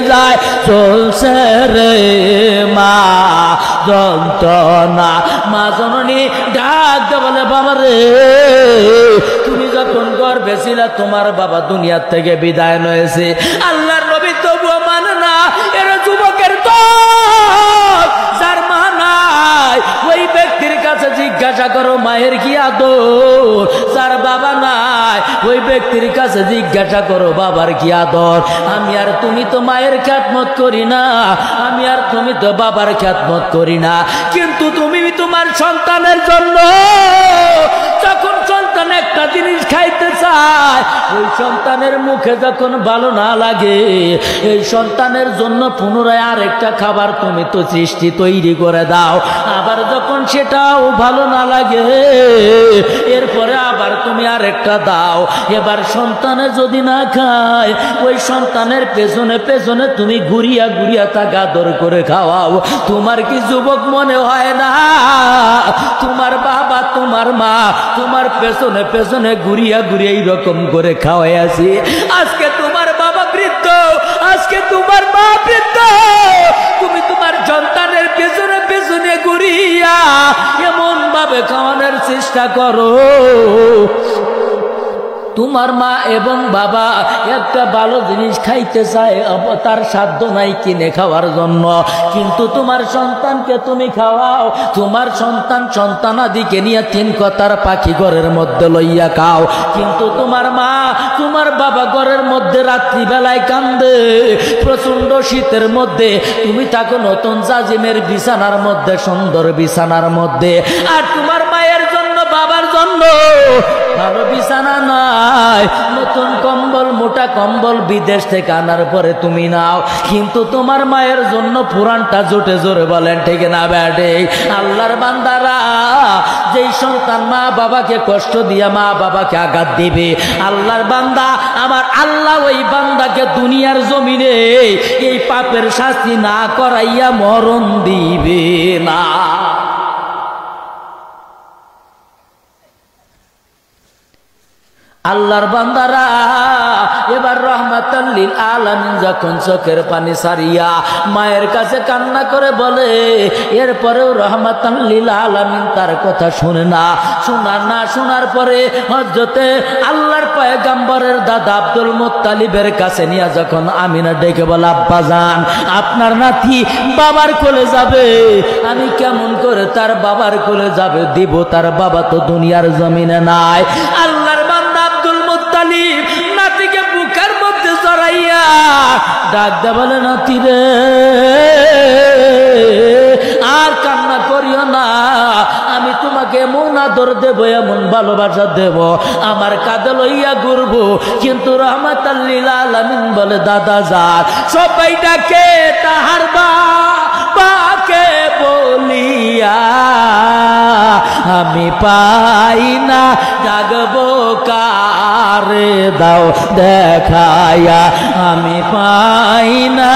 যায় চলছে রে মা যন্ত্রণা। মা জননী ডাক দে বলে, বাবা রে তুমি যখন গর্বে ওসিলা তোমার বাবা দুনিয়ার থেকে বিদায় নিয়েছে। আল্লাহর নবী তবুও মানে না। এরা যুবকের দল, যার মা নাই ওই ব্যক্তির কাছে জিজ্ঞাসা করো মায়ের কি আদর। যার বাবা নাই ওই ব্যক্তির কাছে জিজ্ঞাসা করো বাবার কি আদর। আমি আর তুমি তো মায়ের খ্যাতমত করি না, আমি আর তুমি তো বাবার খ্যাতমত করি না, কিন্তু তুমি তোমার সন্তানের জন্য যখন সন্তান একটা জিনিস খাইতে চায়, ওই সন্তানের মুখে যখন ভালো না লাগে, এই সন্তানের জন্য পুনরায় আরেকটা খাবার তুমি তো সৃষ্টি তৈরি করে দাও। আবার যখন সেটাও ভালো না লাগে, এরপরে আবার তুমি আরেকটা দাও। এবার সন্তানে যদি না খায়, ওই সন্তানের পেছনে পেছনে তুমি ঘুরিয়া ঘুরিয়া তাকে আদর করে খাওয়াও। তোমার কি যুবক মনে হয় না তোমার বাবা তোমার মা তোমার পেছনে পেছনে ঘুরিয়া ঘুরিয়া এইরকম করে খাওয়াই আছি? আজকে তোমার বাবা বৃদ্ধ, আজকে তোমার মা বৃদ্ধ, তুমি তোমার সন্তানের পেছনে পেছনে ঘুরিয়া এমন ভাবে খাওয়ানোর চেষ্টা করো তোমার মা এবং বাবা একটা ভালো জিনিস খাইতে চায়, তার সাধ্য নাই কিনে খাওয়ার জন্য, কিন্তু তোমার সন্তানকে তুমি খাওয়াও। তোমার সন্তান সন্তানাদিকে নিয়ে তিন কথার পাখি ঘরের মধ্যে লইয়া খাও, কিন্তু তোমার মা তোমার বাবা ঘরের মধ্যে রাত্রিবেলায় কান্দে। প্রচন্ড শীতের মধ্যে তুমি থাকো নতুন জাজিমের বিছানার মধ্যে, সুন্দর বিছানার মধ্যে, আর তোমার মায়ের জন্য বাবার জন্য ভালো বিছানা নাই, নতুন কম্বল মোটা কম্বল বিদেশ থেকে আনার পরে তুমি নাও, কিন্তু তোমার মায়ের জন্য পুরানটা জোটে জোরে বলেন ঠিক না ব্যাটে? আল্লাহর বান্দারা, যেই সন্তান মা বাবাকে কষ্ট দিয়া মা বাবাকে আঘাত দিবে, আল্লাহর বান্দা আমার আল্লাহ ওই বান্দাকে দুনিয়ার জমিনে এই পাপের শাস্তি না করাইয়া মরণ দিবে না। আল্লাহর বান্দারা এবার রহমাতাল লিল আলামিন যখন চোখের পানি সারিয়া মায়ের কাছে কান্না করে বলে, এরপরেও রহমাতাল লিল আলামিন তার কথা শুনে না। শোনার পরে হযরতে আল্লাহর পয়গম্বরের দাদা আব্দুল মুত্তালিবের কাছে নিয়ে যখন আমিনা ডেকে বলে, আব্বা জান আপনার নাতি বাবার কোলে যাবে। আমি কেমন করে তার বাবার কোলে যাবে দিব, তার বাবা তো দুনিয়ার জমিনে নাই। আল্লাহর নাতিকে বুকের মধ্যে জড়াইয়া ডাক দে বলে, নাতি রে আর কান্না করিও না, আমি তোমাকে এমন আদর দেব, এমন ভালোবাসা দেব, আমার কাঁধে লইয়া ঘুরবো। কিন্তু রহমাতাল লিল আলামিন বলে, দাদা যান সবাই ডাকে তাহার বাবাকে বলিয়া আমি পাই না, ডাকবো কারে দাও দেখায়া, আমি পাই না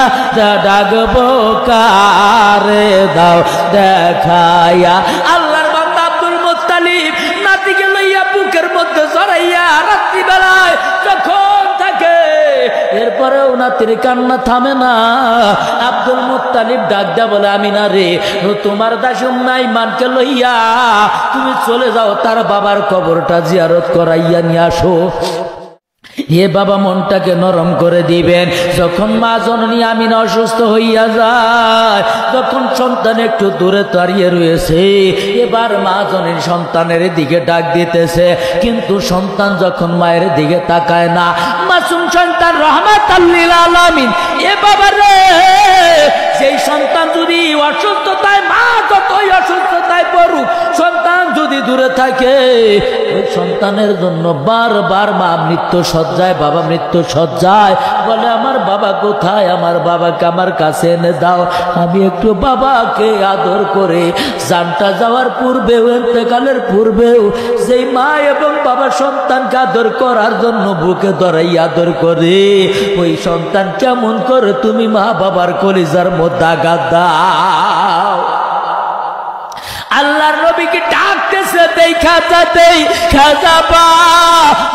ডাকবো কারে দাও দেখায়া। আল্লাহর বান্দা আব্দুল মুত্তালিব নাতিকে লইয়া বুকের মধ্যে জড়াইয়া রাত্রিবেলায় যখন থাকে, এরপরেও নাতির কান্না থামে না। আব্দুল মুত্তালিব ডাক দেয়া বলে, আমিনা রে তোমার দাসুম নাই মানকে লইয়া তুমি চলে যাও, তার বাবার কবরটা জিয়ারত করাইয়া নিয়ে আসো। এ বাবা মনটাকে নরম করে দিবেন। যখন মা জননী আমিনা অসুস্থ হইয়া যায়, তখন সন্তান একটু দূরে দাঁড়িয়ে রয়েছে, এবার মা জননী সন্তানের দিকে ডাক দিতেছে, কিন্তু সন্তান যখন মায়ের দিকে তাকায় না। মাসুম সন্তান রহমাতাল লিল আলামিন, এ বাবা রে সেই সন্তান যদি অসুস্থতায়, মা যতই অসুস্থতায় পড়ুক, সন্তান যদি দূরে থাকে, ওই সন্তানের জন্য বারবার মা মৃত্যু সজ্জায়, বাবা মৃত্যু সজ্জায় বলে, আমার বাবা কোথায়, আমার বাবাকে আমার কাছে এনে দাও, আমি একটু বাবাকে আদর করে। জানটা যাওয়ার পূর্বেও, ইন্তেকালের পূর্বেও যেই মা এবং বাবা সন্তানকে আদর করার জন্য বুকে ধরাই আদর করে, ওই সন্তান কেমন করে তুমি মা বাবার কলিজার মধ্যে আঘাত দাও। আল্লাহর নবীকে ডাক ডাকতেছে দেখা যাতেই খাজাবা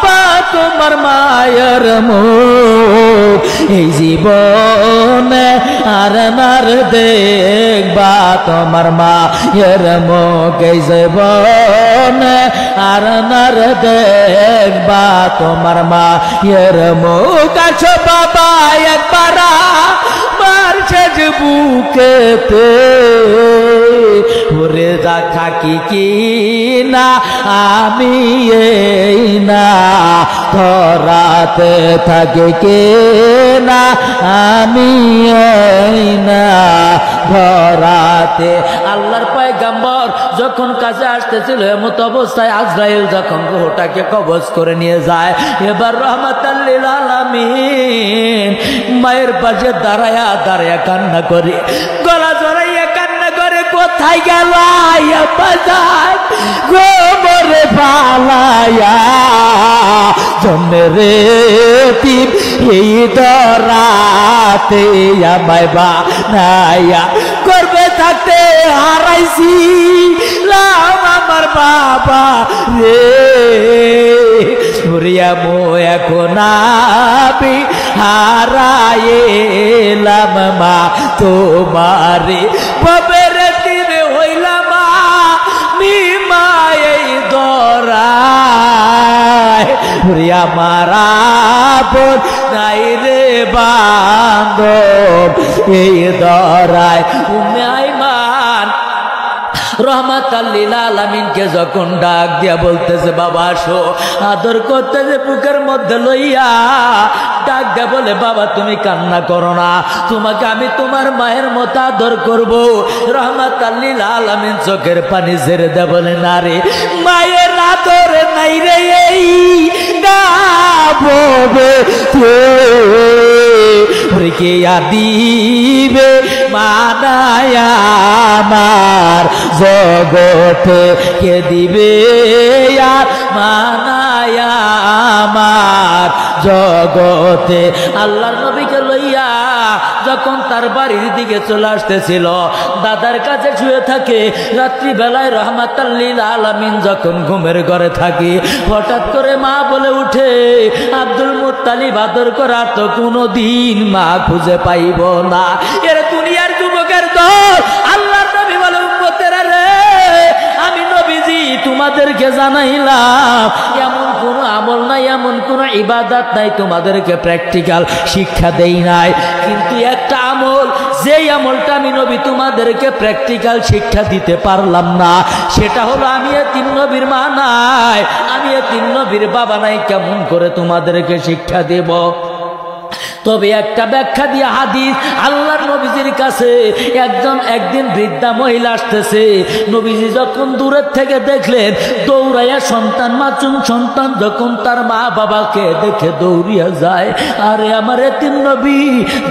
বা তোমার মায়ের মুখ এই জীবনে আর নার দেখবা তোমার মায়ের মুখ এই জীবনে আর নার দেখবা তোমার মায়ের মুখ আছো বাবা একবার মারছে যে বুকেতে ওরে যা থাকি কি না আমি এই না ধরাতে থাকে কে না আমি এই না ধরাতে। আল্লাহর পয়গম্বর যখন কাছে আসতেছিল এমত অবস্থায় আজরাইল যখন রূহটাকে কবজ করে নিয়ে যায়, এবার রাহমাতাল লিল আলামিন মায়ের পাশে দাঁড়ায়া দাঁড়ায়া কান্না করে, গলা জড়াইয়া কান্না করে, কোথায় গেল বাজার গোবরে পালায়া জন্মেরে তিন এই দরাতে আমায় বানায়া করবে থাকতে হারাইছি আমার বাবা রে সুরিয়া মো এখন আমি হারাইলাম মা তোমারে বাবের তীরে হইলাম মা এই দরায় সুরিয়া মারা বোন নাই রে বান্ধব এই দরায় উম্মে আইমান রহমাতাল লিল আলামিনকে যখন ডাক দিয়া বলতেছে বাবা আসো, আদর করতেছে বুকের মধ্যে লইয়া ডাক দিয়া বলে বাবা তুমি কান্না করো না, তোমাকে আমি তোমার মায়ের মতো আদর করব। রহমাতাল লিল আলামিন চোখের পানি ছেড়ে দেয়, বলে না রে মায়ের আদর নাই রে এই গাববে কে দিবে মানায়া আমার জগতে কে দিবে আর মানায়া আমার জগতে। আল্লাহর নবীকে লইয়া যখন তার বাড়ির দিকে চলে আসতেছিল, দাদার কাছে শুয়ে থাকে, রাত্রিবেলায় রহমাতাল লিল আলামিন যখন ঘুমের ঘরে থাকি, হঠাৎ করে মা বলে উঠে আব্দুল মুত্তালিব আদর করার তো কোনো দিন মা খুঁজে পাইব না। এর দুনিয়ার যুবকের দল। আল্লাহর নবী বলে উম্মতেরা রে আমি নবীজি তোমাদেরকে জানাইলাম এমন কোন আমল নাই, এমন কোন ইবাদত নাই তোমাদেরকে প্র্যাকটিক্যাল শিক্ষা দেই নাই, কিন্তু একটা আমল যেই আমলটা আমি নবী তোমাদেরকে প্র্যাকটিক্যাল শিক্ষা দিতে পারলাম না, সেটা হলো আমি এতিম নবীর মা নাই, আমি এতিম নবীর বাবা নাই, কেমন করে তোমাদেরকে শিক্ষা দেব? তবে একটা ব্যাখ্যা দিয়ে হাদিস, আল্লাহর নবীজির কাছে একদিন বৃদ্ধা মহিলা আসতেছে, নবীজি যখন দূরের থেকে দেখলেন দৌড়াইয়া সন্তান মাসুম সন্তান যখন তার মা বাবাকে দেখে দৌড়িয়া যায়, আরে আমার এতিম নবী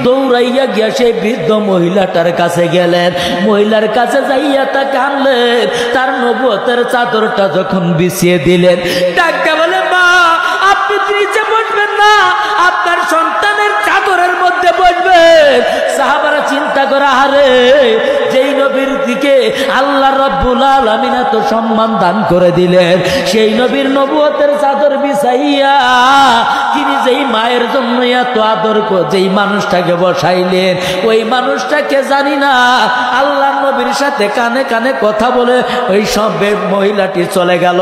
দৌড়াইয়া গিয়া সেই বৃদ্ধ মহিলাটার কাছে গেলেন, মহিলার কাছে যাইয়া তাকে আনলেন, তার নবুয়তের চাদরটা যখন বিছিয়ে দিলেন, ডাক্তার বলে মা আপনি নিচে বসবেন না, আপনার সন্তানের চাদরের মধ্যে বসবেন। সাহাবারা চিন্তা করে আরে যেই নবীর দিকে আল্লাহ রাব্বুল আলামিন এত সম্মান দান করে দিলেন, সেই নবীর নবুয়তের চাদর বিছাইয়া তিনি যেই মায়ের জন্য এত আদর যেই মানুষটাকে বসাইলেন, ওই মানুষটাকে জানি না আল্লাহর নবীর সাথে কানে কানে কথা বলে ওই সব মহিলাটি চলে গেল।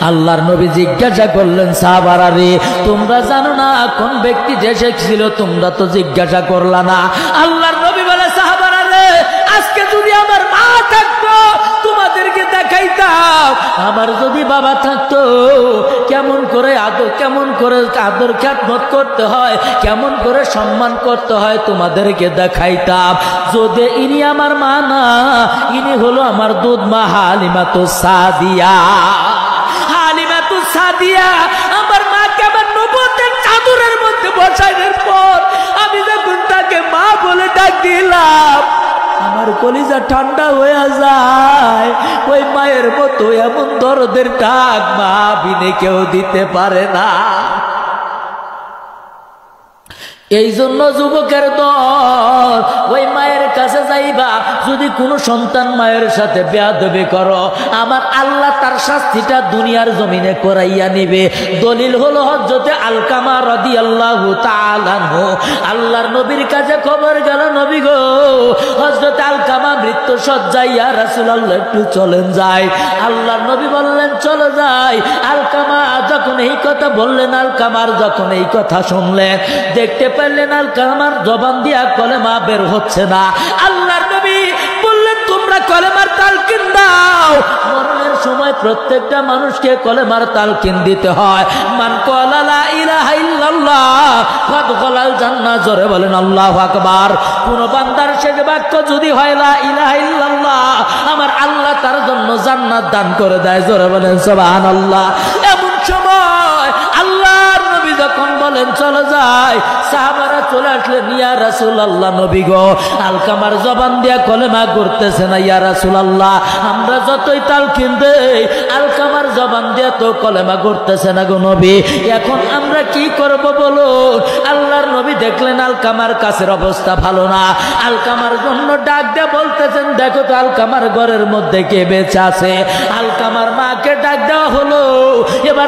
আল্লাহর নবী জিজ্ঞাসা করলেন সাহাবারা রে তোমরা জানো না কোন ব্যক্তি দেশে ছিল, তোমরা তো জিজ্ঞাসা করলা না। আল্লাহর নবী বলে সাহাবারা রে আজকে যদি আমার মা থাকতো তোমাদেরকে দেখাইতাম, আমার যদি বাবা থাকতো কেমন করে আদর খ্যাতমত করতে হয়, কেমন করে সম্মান করতে হয় তোমাদেরকে দেখাইতাম। যদি ইনি আমার মা না, ইনি হলো আমার দুধ মা হালিমাতুস সাদিয়া। সাদিয়া আমার মাকে আমার নবুয়তের চাদরের মধ্যে বসানোর পর আমি যখন তাকে মা বলে ডাক দিলাম, আমার কলিজা ঠান্ডা হয়ে যায়। ওই মায়ের মতো এমন দরদের ডাক মা বিনে কেউ দিতে পারে না। এই জন্য যুবকের দল ওই মায়ের কাছে যাইবা, যদি কোনো সন্তান মায়ের সাথে বেয়াদবি করো, আমার আল্লাহ তার শাস্তিটা দুনিয়ার জমিনে করাইয়া নিবে। দলিল হলো হযরতে আলকামা রাদিয়াল্লাহু তাআলা আনহু, আল্লাহর নবীর কাছে খবর গেল, নবী গো হযরতে আলকামা মৃত্যু সজ্জায়, ইয়া রাসূলুল্লাহ একটু চলেন যাই। আল্লাহর নবী বললেন চলো যাই। আলকামা যখন এই কথা বললেন, আলকামার যখন এই কথা শুনলেন, দেখতে পারলেন আলকামার জবান দিয়া কলেমা বের হচ্ছে না। আল্লাহর নবী বললেন তোমরা কলেমার তালকিন দাও। মরণের সময় প্রত্যেকটা মানুষকে কলেমার তালকিন দিতে হয়। মান ক্বালা লা ইলাহা ইল্লাল্লাহ ফাদখালাল জান্নাহ, জোরে বলেন আল্লাহু আকবার। কোন বান্দার শেষ বাক্য যদি হয় লা ইলাহা ইল্লাল্লাহ, আমার আল্লাহ তার জন্য জান্নাত দান করে দেয়, জোরে বলেন সুবহানাল্লাহ। এমন সময় আল্লাহর নবী যখন বলেন চলো যাই, সাহাবারা চলে আসলেন, ইয়া রাসূলুল্লাহ নবী গো আলকামার জবান দিয়া কলেমা করতেছে না, ইয়া রাসূলুল্লাহ আমরা যতই তালকিন দেই আলকামার জবান দিয়া তো কলেমা করতেছে না গো নবী, এখন আমরা কি করব বলুন। আল্লাহর নবী দেখলেন আলকামার কাছের অবস্থা ভালো না, আলকামার জন্য ডাক দিয়ে বলতেছেন দেখো তো আলকামার ঘরের মধ্যে কে বেঁচে আছে। আলকামার মাকে ডাক দেওয়া হলো। এবার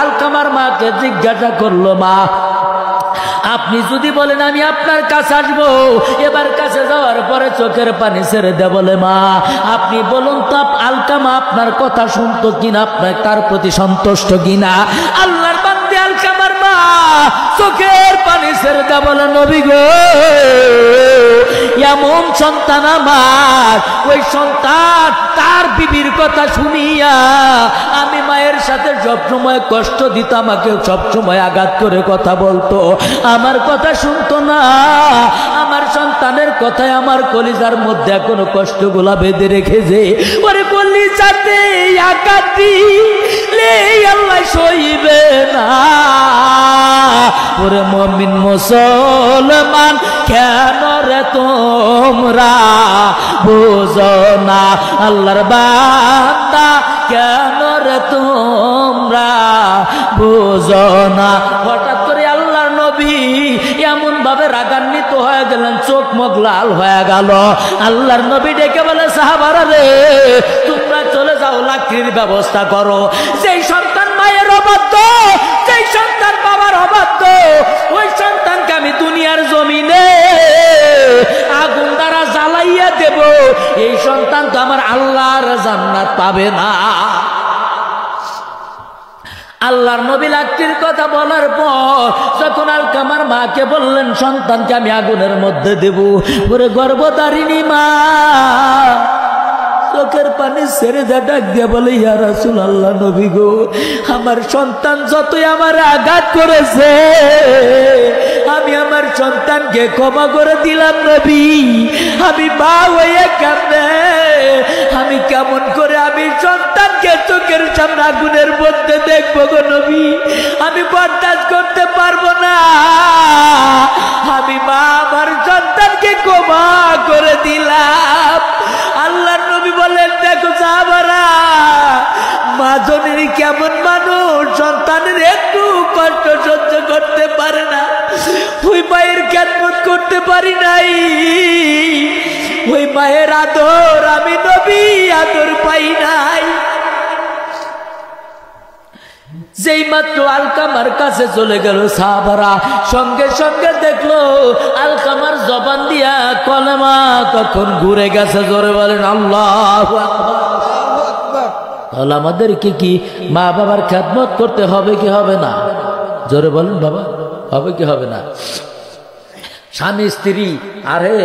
আলকামার মাকে জিজ্ঞাসা করলো, মা আপনি যদি বলেন আমি আপনার কাছে আসবো, এবার কাছে যাওয়ার পরে চোখের পানি ছেড়ে দে, বলে মা আপনি বলুন তো আলকামা আপনার কথা শুনতো কিনা, আপনার তার প্রতি সন্তুষ্ট কিনা। আল্লাহর বান্দা আলকামার মা চোখের পানি ছেড়ে দে, বলে নবী গো এমন সন্তান আমার, ওই সন্তান তার বিবির কথা শুনিয়া আমি মায়ের সাথে সবসময় কষ্ট দিত, আমাকে সবসময় আঘাত করে কথা বলতো, আমার কথা শুনতো না। আমার সন্তানের কথায় আমার কলিজার মধ্যে এখনো কষ্টগুলা বেঁধে রেখেছে। ওরে কলিজাতে আঘাত দিলে আল্লাহ সইবে না। ওরে মুমিন মুসলমান কেন রে তোমরা বুঝো না, আল্লাহর বান্দা কেন রে তোমরা বুঝো না। হঠাৎ করে আল্লাহর নবী এমন ভাবে রাগান্বিত হয়ে গেলেন, চোখ মুখ লাল হয়ে গেল। আল্লাহর নবী ডেকে বলে সাহাবারা রে তোমরা চলে যাও, লাকড়ির ব্যবস্থা করো। যেই সন্তান মায়ের অবাধ্য, যেই সন্তান বাবার অবাধ্য, ওই সন্তানকে আমি দুনিয়ার জমিনে আগুন দ্বারা জ্বালাইয়া দেব। এই সন্তান তো আমার আল্লাহর জান্নাত পাবে না। আল্লাহর নবী লাকড়ির কথা বলার পর যখন আলকামার মাকে বললেন সন্তানকে আমি আগুনের মধ্যে দেব, ওরে গর্ভধারিণী মা চোখের পানি ছেড়ে যা ডাক দিয়ে বলে ইয়া রাসূলুল্লাহ নবী গো আমার সন্তান যতই আমার আঘাত করেছে আমি আমার সন্তানকে ক্ষমা করে দিলাম নবী। আমি মা হয়ে কাঁদে, আমি কেমন করে আমি সন্তানকে চোখের সামনে আগুনের মধ্যে দেখবো গো নবী, আমি বরদাস্ত করতে পারবো না। আমি মা আমার সন্তানকে ক্ষমা করে দিলাম। আল্লাহর নবী বলেন দেখো সাহাবারা, মা জনের কেমন মানুষ, সন্তানের একটু কষ্ট সহ্য করতে পারে না। ওই মায়ের খেদমত করতে পারি নাই, ওই মায়ের আদর আমি নবী আদর পাই নাই। যেই মাত্র আলকামার কাছে চলে গেল সাহাবারা, সঙ্গে সঙ্গে দেখলো আলকামার জবান দিয়া কলেমা তখন ঘুরে গেছে। জোরে বলেন আল্লাহু আকবার। তাহলে আমাদেরকে কি মা বাবার খেদমত করতে হবে কি হবে না? জোরে বলেন বাবা, হবে কি হবে না? স্বামী স্ত্রী, আরে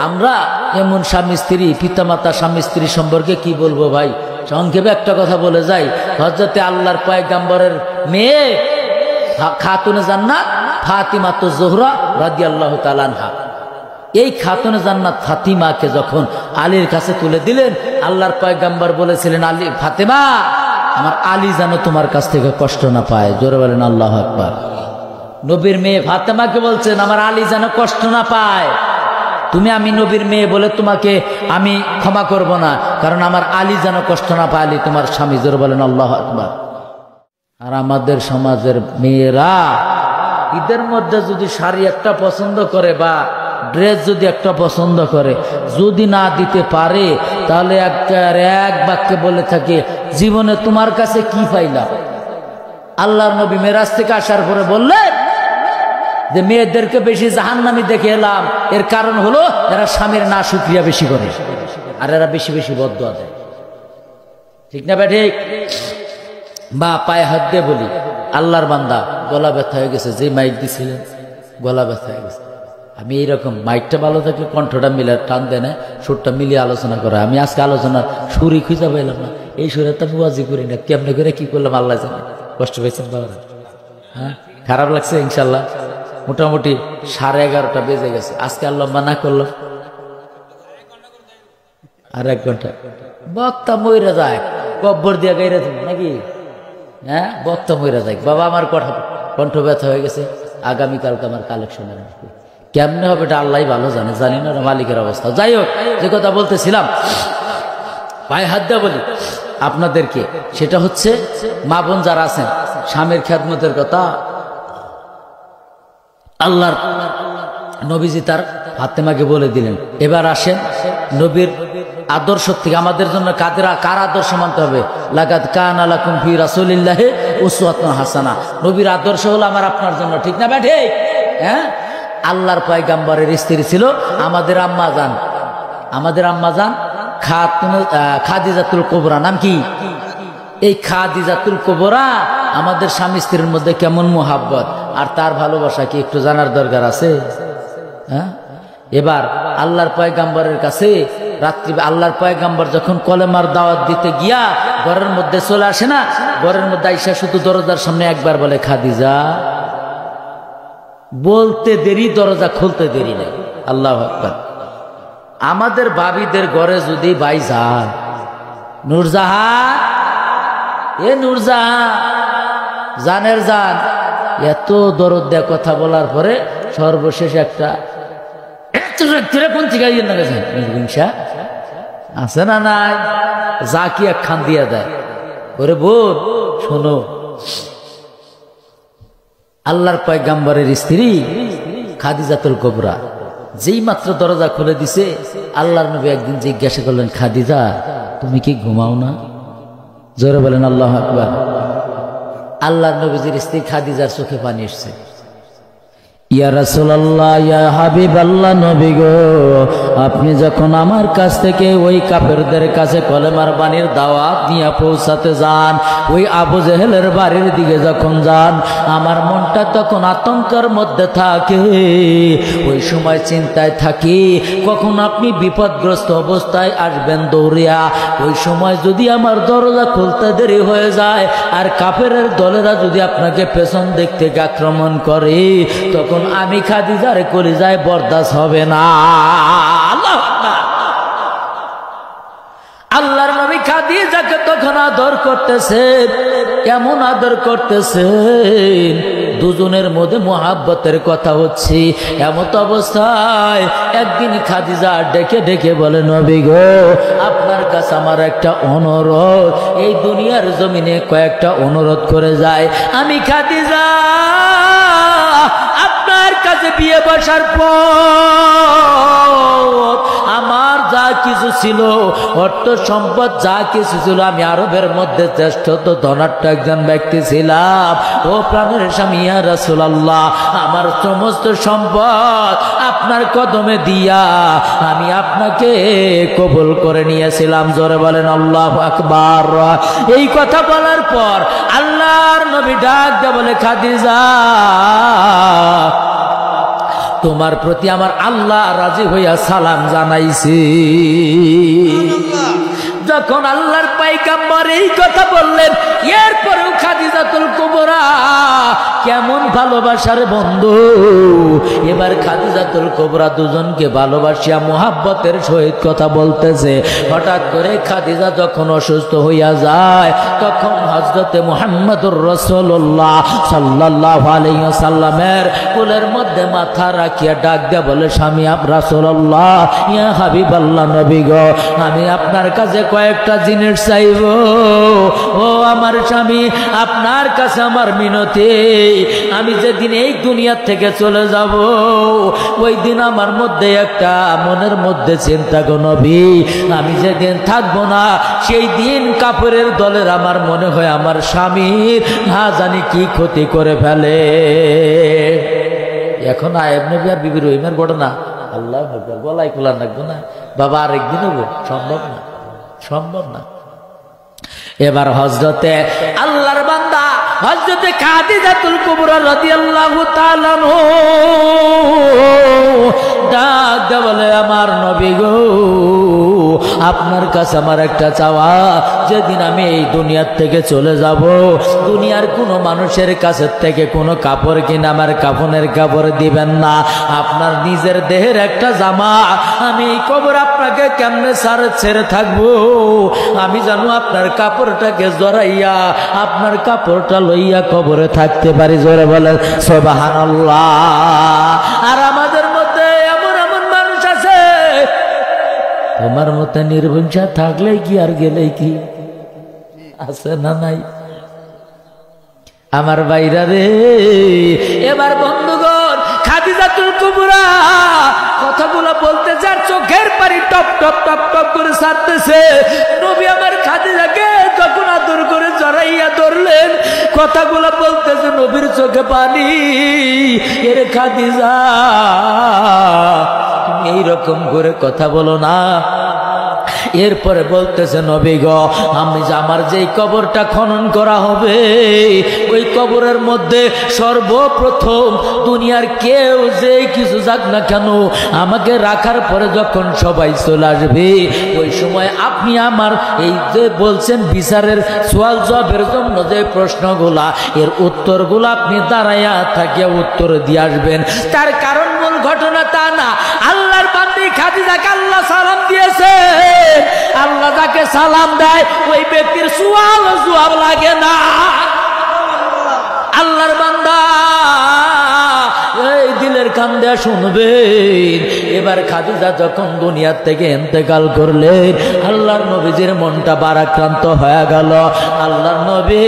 আমরা এমন স্বামী স্ত্রী, পিতামাতা স্বামী স্ত্রী সম্পর্কে কি বলবো ভাই, সংক্ষেপে একটা কথা বলে যাই। হযরতে আল্লাহর পয়গম্বরের মেয়ে খাতুনে জান্নাত ফাতিমা তো জোহরা রাদিয়াল্লাহু তাআলা আনহা, এই খাতুনে জান্নাত ফাতিমাকে যখন আলীর কাছে তুলে দিলেন, আল্লাহর পয়গম্বর বলেছিলেন আলী ফাতেমা আমার আলী যেন তোমার কাছ থেকে কষ্ট না পায়। জোরে বলেন আল্লাহু আকবার। নবীর মেয়ে ফাতেমাকে বলছেন আমার আলী যেন কষ্ট না পায়, তুমি আমি নবীর মেয়ে বলে তোমাকে আমি ক্ষমা করব না, কারণ আমার আলী যেন কষ্ট না পায়, আলী তোমার স্বামী। জোরে বলেন আল্লাহু আকবার। আর আমাদের সমাজের মেয়েরা ঈদের মধ্যে যদি শাড়ি একটা পছন্দ করে বা ড্রেস যদি একটা পছন্দ করে, যদি না দিতে পারে তাহলে এক বাক্যে বলে থাকে, জীবনে তোমার কাছে কি পাইলাম? আল্লাহর নবী মেরাজ থেকে আসার পরে বললেন যে মেয়েদেরকে বেশি জাহান্নামী দেখে এলাম, এর কারণ হলো এরা স্বামীর না শুকরিয়া বেশি করে আর এরা বেশি বেশি বদদুয়া দেয়। ঠিক না ভাই? ঠিক। বা পায়ে হাত দিয়ে বলি, আল্লাহর বান্দা গলা ব্যথা হয়ে গেছে, যে মাইক দিছিলেন গলা ব্যথা হয়ে গেছে। আমি এইরকম মাইকটা ভালো থাকলে কণ্ঠটা মিলে টান দেয় না, সুরটা মিলিয়ে আলোচনা করা। আমি আজকে আলোচনার সুরই খুঁজে পাইলাম না, এই সুরে তো আমি ওয়াজি করি না, কেমনে করে কি করলাম আল্লাহ জানে। কষ্ট পেয়েছেন বাবা? হ্যাঁ, খারাপ লাগছে? ইনশাল্লাহ মোটামুটি 11:30 বেজে গেছে। আজকে আল্লাহ মানা করলো আর 1 ঘন্টা। বক্তা মইরা যায়, কব্বর দিয়া গাইরা তুমি নাকি? হ্যাঁ, বক্তা মইরা যায়। বাবা আমার কণ্ঠ ব্যথা হয়ে গেছে, আগামীকালকে আমার কালেকশনের কেমনে হবে এটা আল্লাহ ভালো জানে, জানি না মালিকের অবস্থা। যাই হোক, যে কথা বলতেছিলাম, পায়ে হাত দেওয়া বলি আপনাদেরকে, সেটা হচ্ছে মা বোন যারা আছেন, স্বামীর খেদমতের কথা আল্লাহর নবীজি তার ফাতেমাকে বলে দিলেন। এবার আসেন নবীর আদর্শ থেকে আমাদের জন্য কার আদর্শ মানতে হবে? লাকাদ কানা লাকুম ফি রাসূলিল্লাহি উসওয়াতুন হাসানা। নবীর আদর্শ হলো আমার আপনার জন্য, ঠিক না ভাই? ঠিক। হ্যাঁ, আল্লাহর পয়গম্বরের স্ত্রী ছিল আমাদের আম্মা জান খাদিজাতুল কুবরা। নাম কি? এই খাদিজাতুল কুবরা আমাদের স্বামী স্ত্রীর মধ্যে কেমন মুহাব্বত আর তার ভালোবাসা কি একটু জানার দরকার আছে? হ্যাঁ, এবার আল্লাহর পয়গম্বরের কাছে রাত্রি, আল্লাহর পয়গম্বর যখন কলেমার দাওয়াত দিতে গিয়া ঘরের মধ্যে চলে আসে না, ঘরের মধ্যে আইসা শুধু দরজার সামনে একবার বলে খাদিজা, বলতে দেরি, দরজা খুলতে দেরি নাই। আল্লাহু আকবার। আমাদের ভাবিদের ঘরে যদি ভাই যায়, নূরজাহান, এ নূরজাহান, জানের জান, এত দরদ দেয়া কথা বলার পরে সর্বশেষ একটা কোন থেকে আছে না নাই, যা কি এক খান দিয়া দেয়। ওরে বোন শোনো, আল্লাহর পয়গম্বরের স্ত্রী খাদিজাতুল কুবরা যেই মাত্র দরজা খুলে দিছে, আল্লাহর নবী একদিন জিজ্ঞাসা করলেন, খাদিজা তুমি কি ঘুমাও না? জোরে বলেন আল্লাহু আকবার। আল্লাহর নবীজির স্ত্রী খাদিজার চোখে পানি এসছে। ইয়া রাসূলুল্লাহ, ইয়া হাবিবাল্লাহ, নবী গো, আপনি যখন আমার কাছ থেকে ওই কাফেরদের কাছে কলেমার বাণীর দাওয়াত নিয়ে পৌঁছাতে যান, ওই আবু জেহেলের বাড়ির দিকে যখন যান, আমার মনটা তখন আতঙ্কের মধ্যে থাকে। ওই সময় চিন্তায় থাকি কখন আপনি বিপদগ্রস্ত অবস্থায় আসবেন দৌড়িয়া। ওই সময় যদি আমার দরজা খুলতে দেরি হয়ে যায় আর কাফেরের দলেরা যদি আপনাকে পেছন দিক থেকে আক্রমণ করে, তখন আমি খাদিজার কলিজায় বরদাস্ত হবে না। আল্লাহু আকবার। আল্লাহর নবী খাদিজাকে তখন আদর করতেছেন, কেমন আদর করতেছেন, দুজনের মধ্যে মুহাব্বতের কথা হচ্ছে। এমত অবস্থায় একদিন খাদিজা ডেকে ডেকে বলে, নবী গো, আপনার কাছে আমার একটা অনুরোধ, এই দুনিয়ার জমিনে কয়েকটা অনুরোধ করে যায়। আমি খাদিজা আপনার কাছে বিয়ে বসার পর আমার যা কিছু ছিল, অর্থ সম্পদ যা কিছু ছিল, আমি আরবের মধ্যে শ্রেষ্ঠ তো ধনাঢ্য একজন ব্যক্তি ছিলাম। ও প্রাণের স্বামী ইয়া রাসূলুল্লাহ, আমার সমস্ত সম্পদ আপনার কদমে দিয়া আমি আপনাকে কবুল করে নিয়েছিলাম। জোরে বলেন আল্লাহু আকবার। এই কথা বলার পর আল্লাহর নবী ডাক দিয়ে বলে, খাদিজা, তোমার প্রতি আমার আল্লাহ রাজি হইয়া সালাম জানাইছি। যখন আল্লাহর পয়গম্বর এই কথা বললেন, এরপরেও খাদিজাতুল কুবরা কেমন ভালোবাসার বন্ধু। এবার খাদিজাতুল কুবরা দুজনকে ভালোবাসিয়া মুহাব্বতের সহিত কথা বলতেছে। হঠাৎ করে খাদিজা যখন অসুস্থ হইয়া যায়, তখন হযরতে মুহাম্মদুর রাসূলুল্লাহ সাল্লাল্লাহু আলাইহি ওয়াসাল্লামের কোলের মধ্যে মাথা রাখিয়া ডাক দিয়া বলে, স্বামী রাসূলুল্লাহ, ইয়া হাবিবাল্লাহ, নবী গো, আমি আপনার কাছে কয়েকটা জিনিস চাইব। ও আমার স্বামী, আপনার কাছে আমার মিনতি, আমি যেদিন এই দুনিয়ার থেকে চলে যাব ওই দিন আমার মধ্যে একটা মনের মধ্যে চিন্তা গো নবী, আমি যেদিন থাকবো না সেই দিন কাফেরের দলের আমার মনে হয় আমার স্বামীর না জানি কি ক্ষতি করে ফেলে। এখন আয়েব নবী আর বিবি রহিমের ঘটনা, আল্লাহ গলায় খোলা রাখবো না বাবা, আরেকদিন হবো, সম্ভব না, সম্ভব না। এবার হযরতে আল্লাহর বান্দা হযরতে খাদিজাতুল কুবরা রাদিয়াল্লাহু তাআলা ডাক দে বলে, আমার নবী গো, আপনার কাছে আমার একটা চাওয়া, যেদিন আমি এই দুনিয়ার থেকে চলে যাব দুনিয়ার কোনো মানুষের কাছে থেকে কোনো কাপড় কিনে আমার কাফনের কাপড় দিবেন না, আপনার নিজের দেহের একটা জামা, আমি এই কবর আপনাকে কেমনে ছেড়ে থাকবো, আমি জানো আপনার কাপড়টাকে জড়াইয়া আপনার কাপড়টা লইয়া কবরে থাকতে পারি। জোরে বলেন সুবহানাল্লাহ। আর আমাদের মধ্যে এমন এমন মানুষ আছে, তোমার মতো নির্বংশা থাকলে কি আর গেলে কি আছে না নাই? আমার বাইরা রে, এবার বন্ধুগণ খাদিজাতুল কুবরা কথাগুলো বলতে যার চোখের পানি টপ টপ টপ টপ করে ছাড়তেছে। নবী আমার খাদিজাকে যখন আদর করে জড়াইয়া ধরলেন, কথাগুলো বলতেছে, নবীর চোখে পানি। এর খাদিজা, তুমি এইরকম করে কথা বলো না। এরপরে বলতেছে, নবী গো, আমি আমার যেই কবরটা খনন করা হবে ওই কবরের মধ্যে সর্বপ্রথম দুনিয়ার কেউ যে কিছু যাক না কেন, আমাকে রাখার পরে যখন সবাই চলে আসবে ওই সময় আপনি আমার এই যে বলছেন বিচারের সোয়াল জবাবের জন্য যে প্রশ্নগুলা, এর উত্তরগুলো আপনি দাঁড়াইয়া থাকিয়া উত্তর দিয়ে আসবেন। তার কারণ মূল ঘটনা তা না, আল্লাহর বান্দি খাদিজাকে আল্লাহ সালাম দিয়েছে, আল্লাহ যাকে সালাম দেয় ওই ব্যক্তির সোয়াল জবাব লাগে না। আল্লাহর বান্দা এই দিলের কান দেয়া শুনবেন। এবার খাদিজা যখন দুনিয়ার থেকে ইন্তেকাল করলেন, আল্লাহর নবীজির মনটা ভারাক্রান্ত হয়ে গেল। আল্লাহর নবী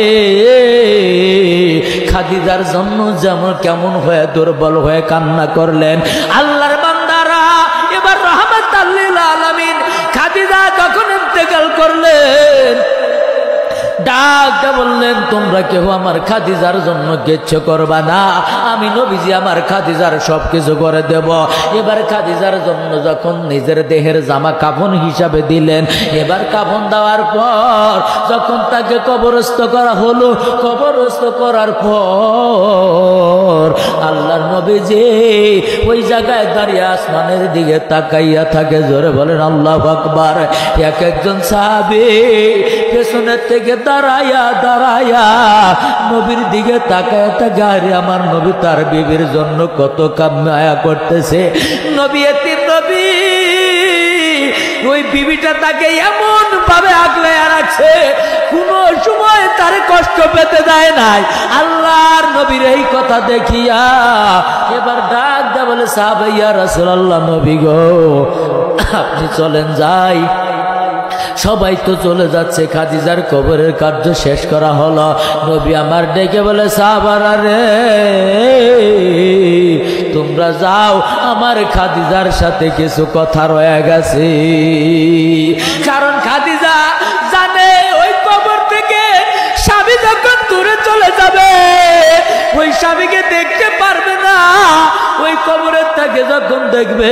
খাদিজার জন্য যেমন কেমন হয়ে দুর্বল হয়ে কান্না করলেন। আল্লাহর বান্দারা এবার রাহমাতাল লিল আলামিন খাদিজা যখন ইন্তেকাল করলেন, ডাক বললেন, তোমরা কেউ আমার খাদিজার জন্য কিচ্ছু করবা না, আমি নবীজি আমার খাদিজার সবকিছু করে দেব। এবার খাদিজার জন্য যখন নিজের দেহের জামা কাফন হিসাবে দিলেন, এবার কাফন দেওয়ার পর যখন তাকে কবরস্থ করা হলো, কবরস্থ করার পর আল্লাহর নবীজি ওই জায়গায় দাঁড়িয়ে আসমানের দিকে তাকাইয়া থাকে। জোরে বলেন আল্লাহু আকবার। এক একজন সাহাবী পেছনের থেকে দাঁড়াইয়া দাঁড়াইয়া নবীর দিকে তাকায় তাকায়, আমার নবী তার বিবির জন্য কত কান্না করতেছে। নবী এতিম নবী, ওই বিবিটা তাকে এমন ভাবে আগলে রাখছে, কোন সময় তার কষ্ট পেতে দেয় নাই। আল্লাহর নবীর এই কথা দেখিয়া এবার ডাক দা বলে, সাহাবা ইয়া রাসূলুল্লাহ, নবী গো আপনি চলেন যাই। সবাই তো চলে যাচ্ছে, খাদিজার কবরের কার্য শেষ করা হলো। নবী আমার ডেকে বলে, সাহাবারা রে, তোমরা যাও, আমার খাদিজার সাথে কিছু কথা রয়ে গেছে। কারণ খাদিজা জানে ওই কবর থেকে স্বামী যখন দূরে চলে যাবে ওই স্বামীকে দেখতে পারবে না। ওই কবরের থেকে যখন দেখবে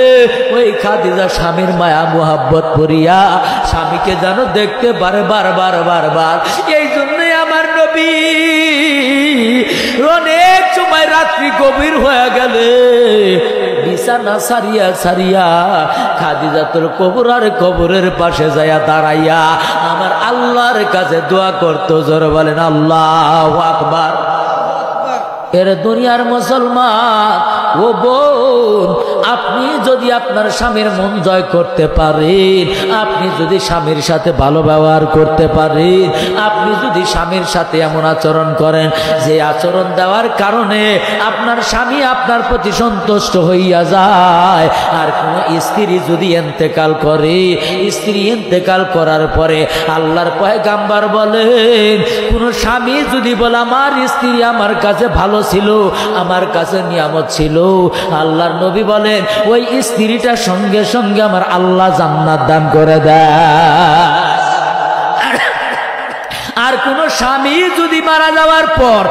ওই খাদিজা স্বামীর মায়া মোহাব্বত করিয়া স্বামীকে যেন দেখতে পারে বারবার বারবার। এই জন্যই আমার নবী অনেক সময় রাত্রি গভীর হয়ে গেলে বিছানা সারিয়া সারিয়া খাদিজাতুল কুবরার কবরের পাশে যাইয়া দাঁড়াইয়া আমার আল্লাহর কাছে দোয়া করতো। জোরে বলেন আল্লাহু আকবার। এর দুনিয়ার মুসলমান ও বোন, আপনি যদি আপনার স্বামীর মন জয় করতে পারেন, আপনি যদি স্বামীর সাথে ভালো ব্যবহার করতে পারেন, আপনি যদি স্বামীর সাথে এমন আচরণ করেন যে আচরণ দেওয়ার কারণে আপনার স্বামী আপনার প্রতি সন্তুষ্ট হইয়া যায়। আর কোন স্ত্রী যদি ইন্তেকাল করে, স্ত্রী ইন্তেকাল করার পরে আল্লাহর পয়গাম্বর বলেন, কোন স্বামী যদি বলে আমার স্ত্রী আমার কাছে ভালো ছিল, আমার কাছে নিয়ামত ছিল, আল্লাহর নবী বলেন ওই স্ত্রীটা সঙ্গে সঙ্গে আমার আল্লাহ জান্নাত দান করে দেয়। আর কোন স্বামী যদি মারা যাওয়ার পর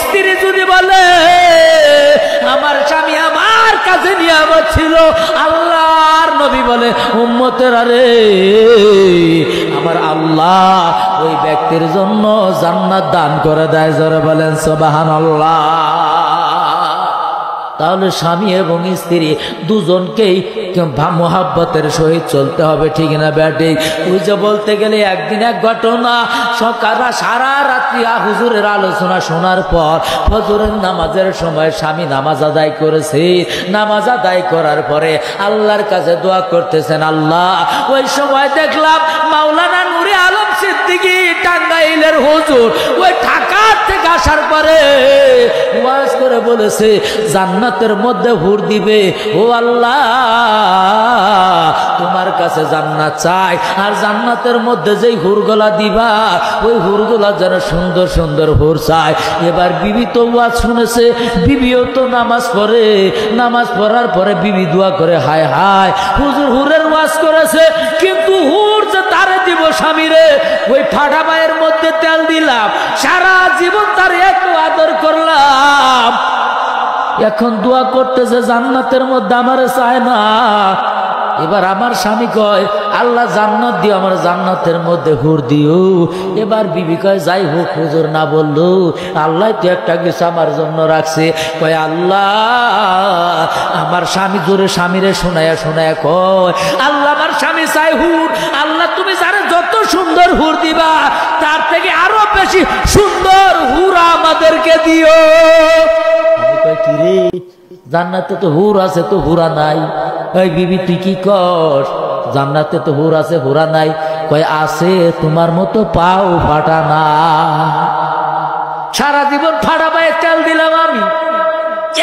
স্ত্রী যদি বলে আমার স্বামী আমার কাছে নিয়ামত ছিল, আল্লাহর নবী বলে উম্মতের আরে আমার আল্লাহ ওই ব্যক্তির জন্য জান্নাত দান করে দেয়। জোরে বলেন সুবহানাল্লাহ। তাহলে স্বামী এবং স্ত্রী দুজনকেই মোহাব্বতের সহিত চলতে হবে, ঠিক না ব্যাটি? ওই যে বলতে গেলে একদিন এক ঘটনা, সকালরা সারা রাত্রি হুজুরের আলোচনা শোনার পর ফজরের নামাজের সময় স্বামী নামাজ আদায় করেছে। নামাজ আদায় করার পরে আল্লাহর কাছে দোয়া করতেছেন, আল্লাহ ওই সময় দেখলাম মাওলানা নুরে আলম সিদ্দিকী টাঙ্গাইলের হুজুর ওই ঢাকা থেকে আসার পরে ওয়াজ করে বলেছে জান্নাতের মধ্যে হুর দিবে। ও আল্লাহ তোমার কাছে জান্নাত চাই, আর জান্নাতের মধ্যে যেই হুরগুলা দিবা ওই হুরগুলা যেন সুন্দর সুন্দর হুর চাই। এবার বিবি তো ওয়াজ শুনেছে, বিবিও তো নামাজ পড়ে, নামাজ পড়ার পরে বিবি দোয়া করে হায় হায় হুজুর হুরের ওয়াজ করেছে, কিন্তু হুর যে তারে দিব স্বামীরে, ওই ফাটা পায়ের মধ্যে তেল দিলাম, সারা জীবন তার এত আদর করলাম, এখন দোয়া করতেছে জান্নাতের মধ্যে আমারে চায় না। এবার আমার স্বামী কয় আল্লাহ জান্নাত দিও, আমার জান্নাতের মধ্যে হুর দিও। এবার বিবি কয় যাই হোক হুজুর না বললো, আল্লাহ তো একটা কিছু আমার জন্য রাখছে। কয় আল্লাহ আমার স্বামী জোরে স্বামীরে শোনায়া শোনায়া কয় আল্লাহ আমার স্বামী চাই হুর, আল্লাহ তুমি যারা যত সুন্দর হুর দিবা তার থেকে আরো বেশি সুন্দর হুর আমাদেরকে দিও। কি রে জান্নাতে তো হুর আছে, তো হুরা নাই। ওই বিবি তুই কি কর? জান্নাতে তো হুর আছে হুরা নাই। কয় আছে, তোমার মতো পাও ফাটা না। সারা জীবন ফাটা পায়ে তেল দিলাম আমি,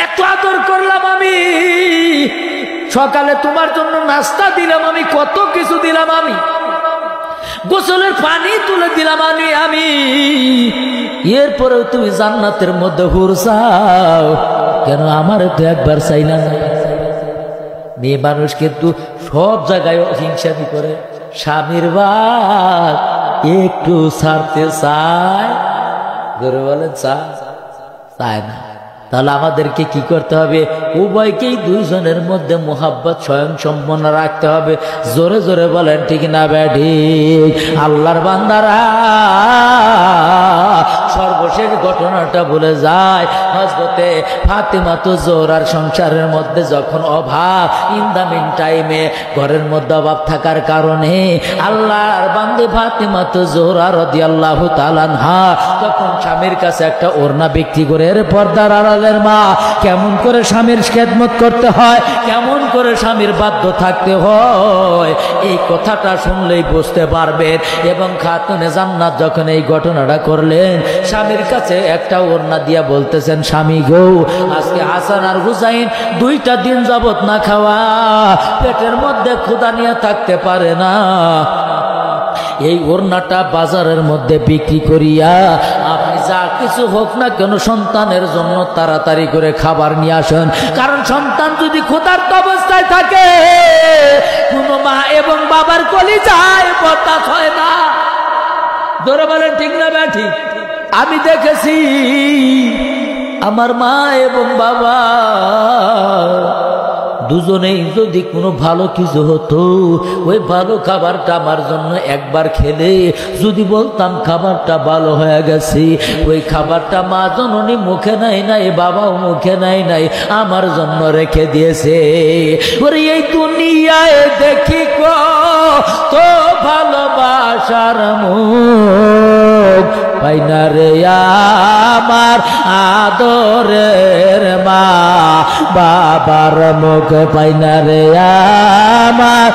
এত আদর করলাম আমি, সকালে তোমার জন্য নাস্তা দিলাম আমি, কত কিছু দিলাম আমি, গোসলের পানি তুলে দিলাম আমি, এরপরেও তুমি জান্নাতের মধ্যে হুর চাও কেন? আমার তো একবার চাইলা না। মেয়ে মানুষ কিন্তু সব জায়গায় হিংসামি করে, স্বামীর বাদ একটু ছাড়তে চায়, ধরে বলেন চায় না। তাহলে আমাদেরকে কি করতে হবে? উভয়কেই দুইজনের মধ্যে মোহাব্বত স্বয়ং সম্পন্ন রাখতে হবে। জোরে জোরে বলেন ঠিক না ব্যাডি? আল্লাহর বান্দারা সর্বশেষ ঘটনাটা বলে যায়, হযরতে ফাতেমা তো জোহরার সংসারের মধ্যে যখন অভাব, ইন দা মিন টাইমে ঘরের মধ্যে অভাব থাকার কারণে আল্লাহর বান্দে ফাতেমা তো জোহরা রাদিয়াল্লাহু তাআলা আনহা তখন স্বামীর কাছে একটা ওড়না বিক্রি করে, এর পর্দার আড়ালের মা কেমন করে স্বামীর খেদমত করতে হয়, কেমন করে স্বামীর বাধ্য থাকতে হয়, এই কথাটা শুনলেই বুঝতে পারবেন। এবং খাতুনে জান্নাত যখন এই ঘটনাটা করলেন, স্বামীর কাছে একটা ওড়না দিয়া বলতেছেন, স্বামী গো আজকে হাসান আর হুসাইন 2টা দিন যাবত না খাওয়া, পেটের মধ্যে ক্ষুধা নিয়ে থাকতে পারে না, এই ওড়নাটা বাজারের মধ্যে বিক্রি করিয়া আপনি যা কিছু হোক না কেন সন্তানের জন্য তাড়াতাড়ি করে খাবার নিয়ে আসেন। কারণ সন্তান যদি ক্ষুধার্ত অবস্থায় থাকে, কোনো মা এবং বাবার কলিজায় বরদাস্ত হয় না। জোরে বলেন ঠিক না ব্যাঠি? আমি দেখেছি আমার মা এবং বাবা দুজনেই যদি কোনো ভালো কিছু হতো, ওই ভালো খাবারটা আমার জন্য একবার খেলে যদি বলতাম খাবারটা ভালো হয়ে গেছে, ওই খাবারটা মা জননী মুখে নাই নাই, বাবাও মুখে নাই নাই, আমার জন্য রেখে দিয়েছে। ওরে এই দুনিয়ায় দেখি তো ভালোবাসার মুখ পাইনা রে আমার আদরের মা বাবার মুখ পাইনা রে আমার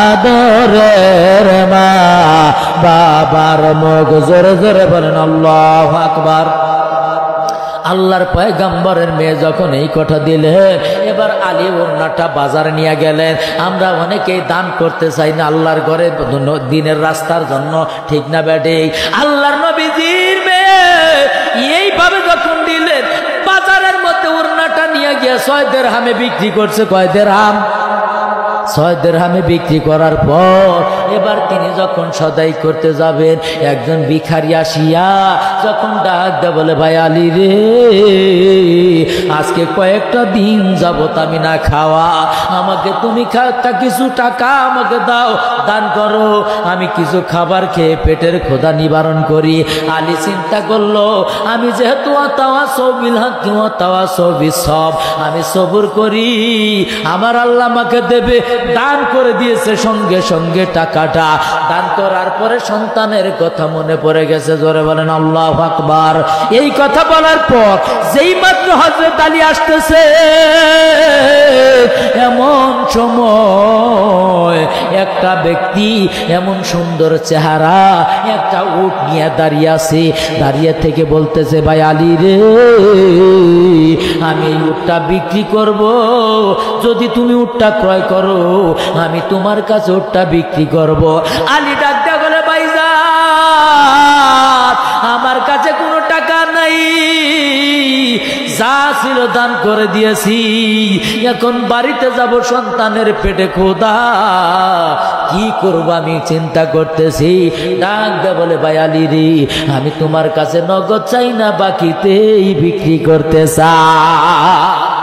আদরের মা বাবার মুখ জোরে জোরে বলেন আল্লাহু আকবার। আল্লাহর পয়গম্বরের মেয়ে যখন এই কথা দিলেন, এবার আলী ওড়নাটা বাজারে নিয়ে গেলেন। আমরা অনেকেই দান করতে চাই না আল্লাহর ঘরে দিনের রাস্তার জন্য, ঠিক না বেটে? আল্লাহর নবীজির মেয়ে এইভাবে যখন দিলেন, বাজারের মধ্যে ওড়নাটা নিয়ে গিয়ে 6 দিরহামে বিক্রি করছে। কয় দিরহাম? 6 দিরহামে বিক্রি করার পর এবার তিনি যখন সদাই করতে যাবেন, একজন ভিখারি আসিয়া যখন ডাক দেয় বলে, ভাই আলী রে, আজকে কয়েকটা দিন যাবত আমি না খাওয়া, আমাকে তুমি কিছু টাকা আমাকে দাও, দান করো, আমি কিছু খাবার খেয়ে পেটের ক্ষুধা নিবারণ করি। আলী চিন্তা করলো, আমি যেহেতু আমি সবুর করি, আমার আল্লাহ আমাকে দেবে। দান করে দিয়েছে, সঙ্গে সঙ্গে টাকাটা দান করার পরে সন্তানের কথা মনে পড়ে গেছে। জোরে বলেন আল্লাহু আকবার। এই কথা বলার পর যেই মাত্র হযরত আলী আসতেছে, এমন সময় একটা ব্যক্তি, এমন সুন্দর চেহারা, একটা উট নিয়ে দাঁড়িয়ে আছে। দাঁড়িয়ে থেকে বলতেছে, ভাই আলী রে, আমি এই উটটা বিক্রি করব, যদি তুমি উটটা ক্রয় করো আমি তোমার কাছে উটটা বিক্রি করব। আলী ডাক দেয়া বলে, ভাইজান, আমার কাছে কোনো টাকা নাই, যা ছিল দান করে দিয়েছি, এখন বাড়িতে যাব, সন্তানের পেটে ক্ষুধা, কি করব আমি চিন্তা করতেছি। ডাক দে বলে, ভাই আলী রে, আমি তোমার কাছে নগদ চাই না, বাকিতেই বিক্রি করতে চাই।